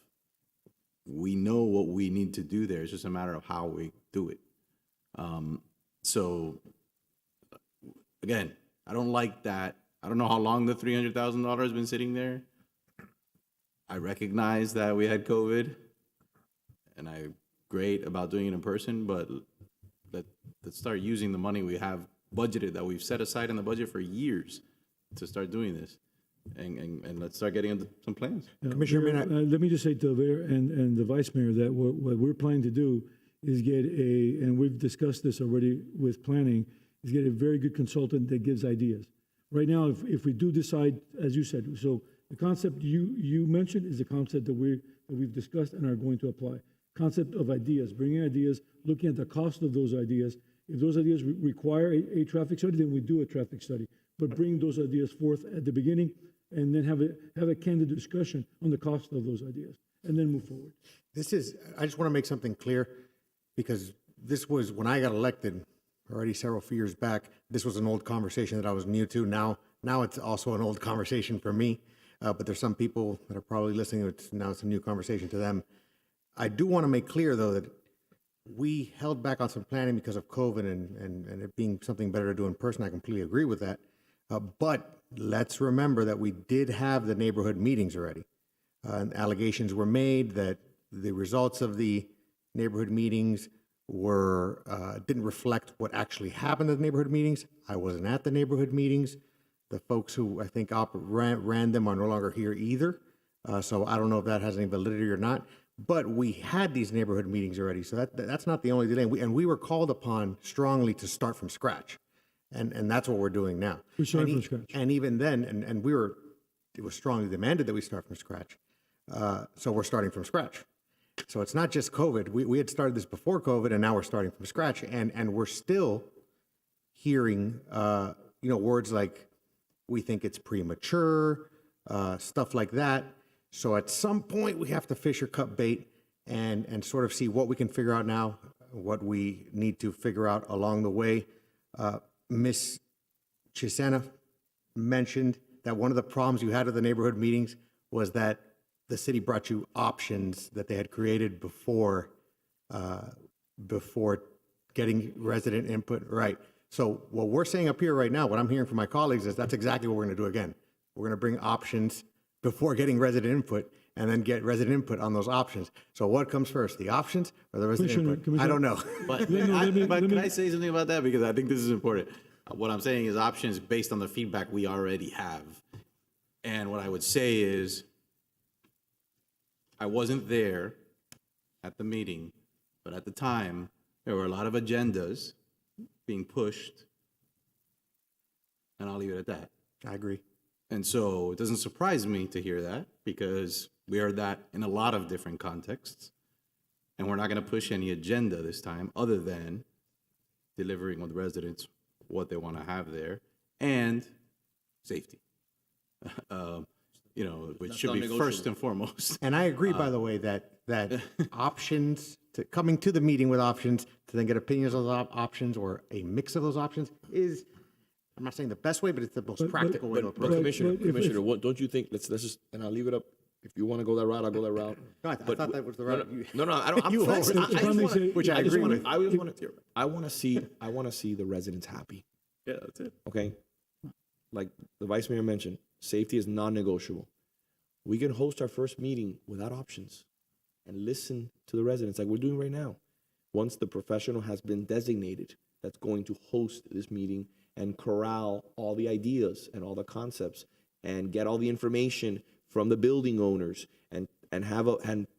we know what we need to do there. It's just a matter of how we do it. So, again, I don't like that. I don't know how long the $300,000 has been sitting there. I recognize that we had COVID, and I'm great about doing it in person, but let's start using the money we have budgeted, that we've set aside in the budget for years, to start doing this. And let's start getting into some plans. Commissioner, let me just say to the mayor and the vice mayor that what we're planning to do is get and we've discussed this already with planning, is get a very good consultant that gives ideas. Right now, if we do decide, as you said, so the concept you mentioned is the concept that we've discussed and are going to apply. Concept of ideas, bringing ideas, looking at the cost of those ideas. If those ideas require a traffic study, then we do a traffic study. But bring those ideas forth at the beginning, and then have a candid discussion on the cost of those ideas, and then move forward. I just want to make something clear, because this was, when I got elected, already several years back, this was an old conversation that I was new to. Now it's also an old conversation for me, but there's some people that are probably listening, now it's a new conversation to them. I do want to make clear, though, that we held back on some planning because of COVID and it being something better to do in person. I completely agree with that. But let's remember that we did have the neighborhood meetings already. And allegations were made that the results of the neighborhood meetings didn't reflect what actually happened at the neighborhood meetings. I wasn't at the neighborhood meetings. The folks who I think ran them are no longer here either. So I don't know if that has any validity or not. But we had these neighborhood meetings already, so that's not the only delay. We were called upon strongly to start from scratch, and that's what we're doing now. We're starting from scratch. And even then, it was strongly demanded that we start from scratch. So we're starting from scratch. So it's not just COVID. We had started this before COVID, and now we're starting from scratch, and we're still hearing words like, we think it's premature, stuff like that. So at some point, we have to fish or cut bait and sort of see what we can figure out now, what we need to figure out along the way. Ms. Chisena mentioned that one of the problems you had at the neighborhood meetings was that the city brought you options that they had created before getting resident input. Right. So what we're saying up here right now, what I'm hearing from my colleagues, is that's exactly what we're going to do again. We're going to bring options before getting resident input, and then get resident input on those options. So what comes first, the options or the resident input? I don't know. But can I say something about that? Because I think this is important. What I'm saying is options based on the feedback we already have. And what I would say is, I wasn't there at the meeting, but at the time, there were a lot of agendas being pushed. And I'll leave it at that. I agree. And so it doesn't surprise me to hear that, because we heard that in a lot of different contexts. And we're not going to push any agenda this time other than delivering with residents what they want to have there and safety, which should be first and foremost. And I agree, by the way, that options, coming to the meeting with options to then get opinions on those options or a mix of those options is, I'm not saying the best way, but it's the most practical way to approach it. Commissioner, what don't you think? Let's just, and I'll leave it up. If you want to go that route, I'll go that route. No, I thought that was the route. No, I don't. I'm flexible. Which I agree with. I want to see the residents happy. Yeah, that's it. Okay, like the vice mayor mentioned, safety is non-negotiable. We can host our first meeting without options and listen to the residents like we're doing right now. Once the professional has been designated that's going to host this meeting and corral all the ideas and all the concepts and get all the information from the building owners and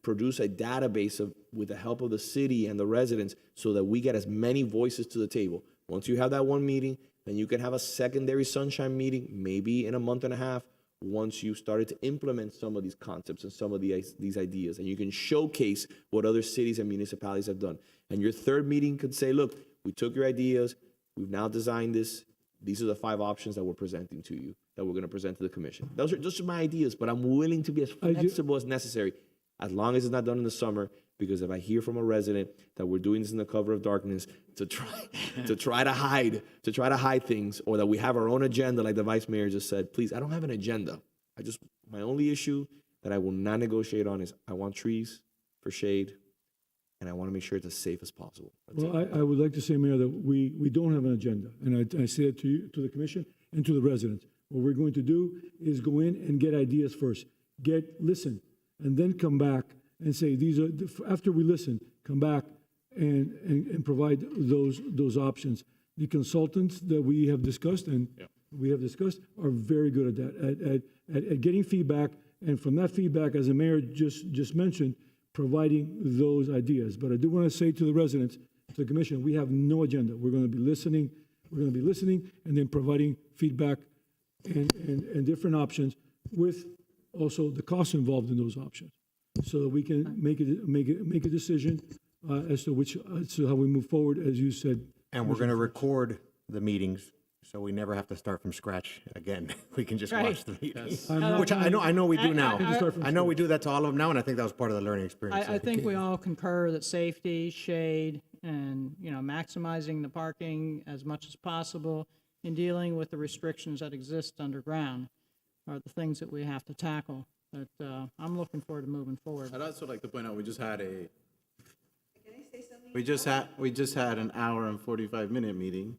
produce a database with the help of the city and the residents so that we get as many voices to the table. Once you have that one meeting, then you can have a secondary sunshine meeting, maybe in a month and a half, once you started to implement some of these concepts and some of these ideas, and you can showcase what other cities and municipalities have done. And your third meeting could say, look, we took your ideas, we've now designed this, these are the 5 options that we're presenting to you, that we're going to present to the commission. Those are just my ideas, but I'm willing to be as flexible as necessary, as long as it's not done in the summer, because if I hear from a resident that we're doing this in the cover of darkness to try to hide things, or that we have our own agenda, like the vice mayor just said, please, I don't have an agenda. My only issue that I will not negotiate on is I want trees for shade, and I want to make sure it's as safe as possible. Well, I would like to say, Mayor, that we don't have an agenda, and I say it to you, to the commission, and to the residents. What we're going to do is go in and get ideas first, listen, and then come back and say, after we listen, come back and provide those options. The consultants that we have discussed are very good at that, at getting feedback, and from that feedback, as the mayor just mentioned, providing those ideas. But I do want to say to the residents, to the commission, we have no agenda. We're going to be listening. We're going to be listening and then providing feedback and different options with also the costs involved in those options, so that we can make a decision as to how we move forward, as you said. And we're going to record the meetings, so we never have to start from scratch again. We can just watch the meetings, which I know we do now. I know we do that to all of them now, and I think that was part of the learning experience. I think we all concur that safety, shade, and, maximizing the parking as much as possible in dealing with the restrictions that exist underground are the things that we have to tackle. But I'm looking forward to moving forward. I'd also like to point out, we just had an hour and 45-minute meeting,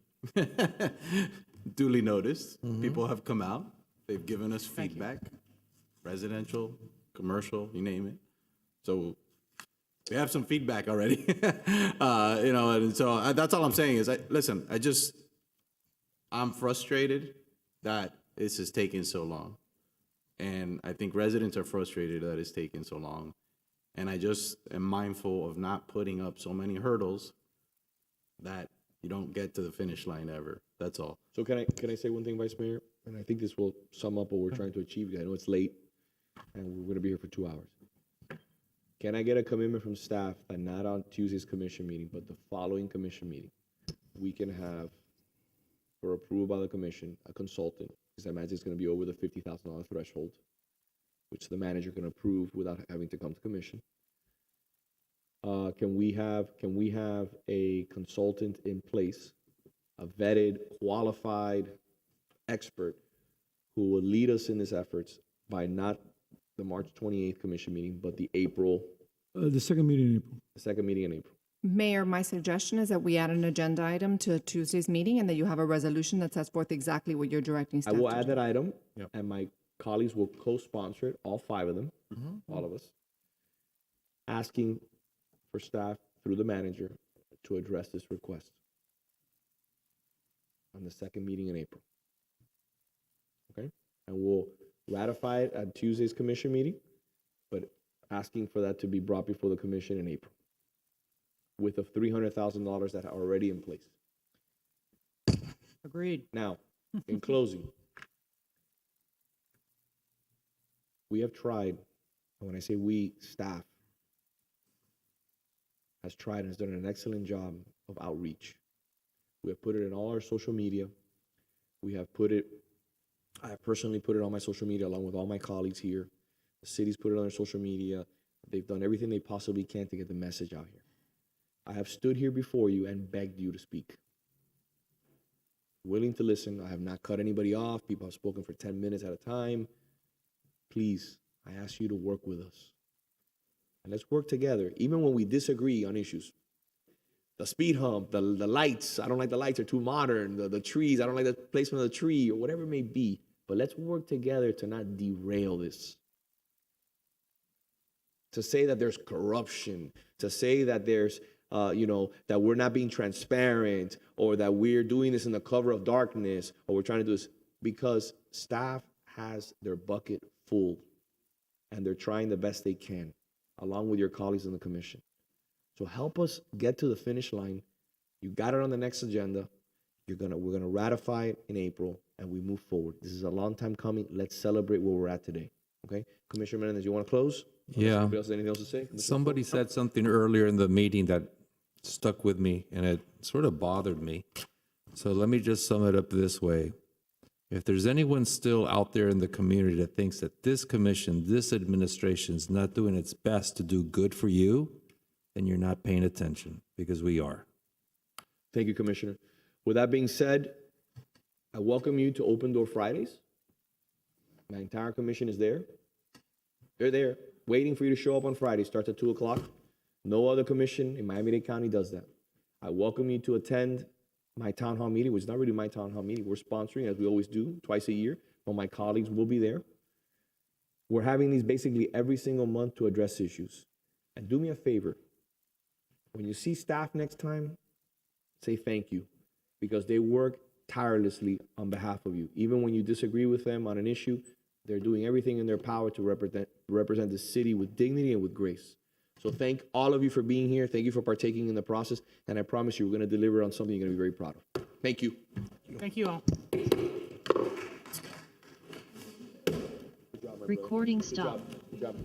duly noticed. People have come out. They've given us feedback, residential, commercial, you name it. So we have some feedback already, and so that's all I'm saying is, I'm frustrated that this is taking so long. And I think residents are frustrated that it's taking so long. And I just am mindful of not putting up so many hurdles that you don't get to the finish line ever. That's all. So can I say one thing, Vice Mayor? And I think this will sum up what we're trying to achieve. I know it's late, and we're going to be here for 2 hours. Can I get a commitment from staff that not on Tuesday's commission meeting, but the following commission meeting, we can have, for approval by the commission, a consultant, because I imagine it's going to be over the $50,000 threshold, which the manager can approve without having to come to commission. Can we have a consultant in place, a vetted, qualified expert who will lead us in these efforts by not the March 28th commission meeting, but the second meeting in April. The second meeting in April. Mayor, my suggestion is that we add an agenda item to Tuesday's meeting and that you have a resolution that sets forth exactly what you're directing staff I will to add do. that item, and my colleagues will co-sponsor it, all 5 of them, all of us, asking for staff through the manager to address this request on the second meeting in April. Okay? And we'll ratify it at Tuesday's commission meeting, but asking for that to be brought before the commission in April with the $300,000 that are already in place. Agreed. Now, in closing, we have tried, and when I say we, staff has tried and has done an excellent job of outreach. We have put it in all our social media. I have personally put it on my social media along with all my colleagues here. The city's put it on their social media. They've done everything they possibly can to get the message out here. I have stood here before you and begged you to speak. Willing to listen. I have not cut anybody off. People have spoken for 10 minutes at a time. Please, I ask you to work with us. And let's work together, even when we disagree on issues. The speed hump, the lights, I don't like the lights, they're too modern. The trees, I don't like the placement of the tree, or whatever it may be. But let's work together to not derail this. To say that there's corruption, to say that there's, that we're not being transparent, or that we're doing this in the cover of darkness, or we're trying to do this, because staff has their bucket full, and they're trying the best they can, along with your colleagues in the commission. So help us get to the finish line. You got it on the next agenda. We're gonna ratify it in April, and we move forward. This is a long time coming. Let's celebrate where we're at today. Okay, Commissioner Menendez, you want to close? Yeah. Anybody else have anything else to say? Somebody said something earlier in the meeting that stuck with me, and it sort of bothered me. So let me just sum it up this way. If there's anyone still out there in the community that thinks that this commission, this administration is not doing its best to do good for you, then you're not paying attention, because we are. Thank you, Commissioner. With that being said, I welcome you to Open Door Fridays. My entire commission is there. They're there, waiting for you to show up on Friday. Starts at 2 o'clock. No other commission in Miami-Dade County does that. I welcome you to attend my town hall meeting, which is not really my town hall meeting. We're sponsoring, as we always do, twice a year, but my colleagues will be there. We're having these basically every single month to address issues. And do me a favor. When you see staff next time, say thank you, because they work tirelessly on behalf of you. Even when you disagree with them on an issue, they're doing everything in their power to represent the city with dignity and with grace. So thank all of you for being here. Thank you for partaking in the process. And I promise you, we're going to deliver on something you're going to be very proud of. Thank you. Thank you all. Recording stop. Good job.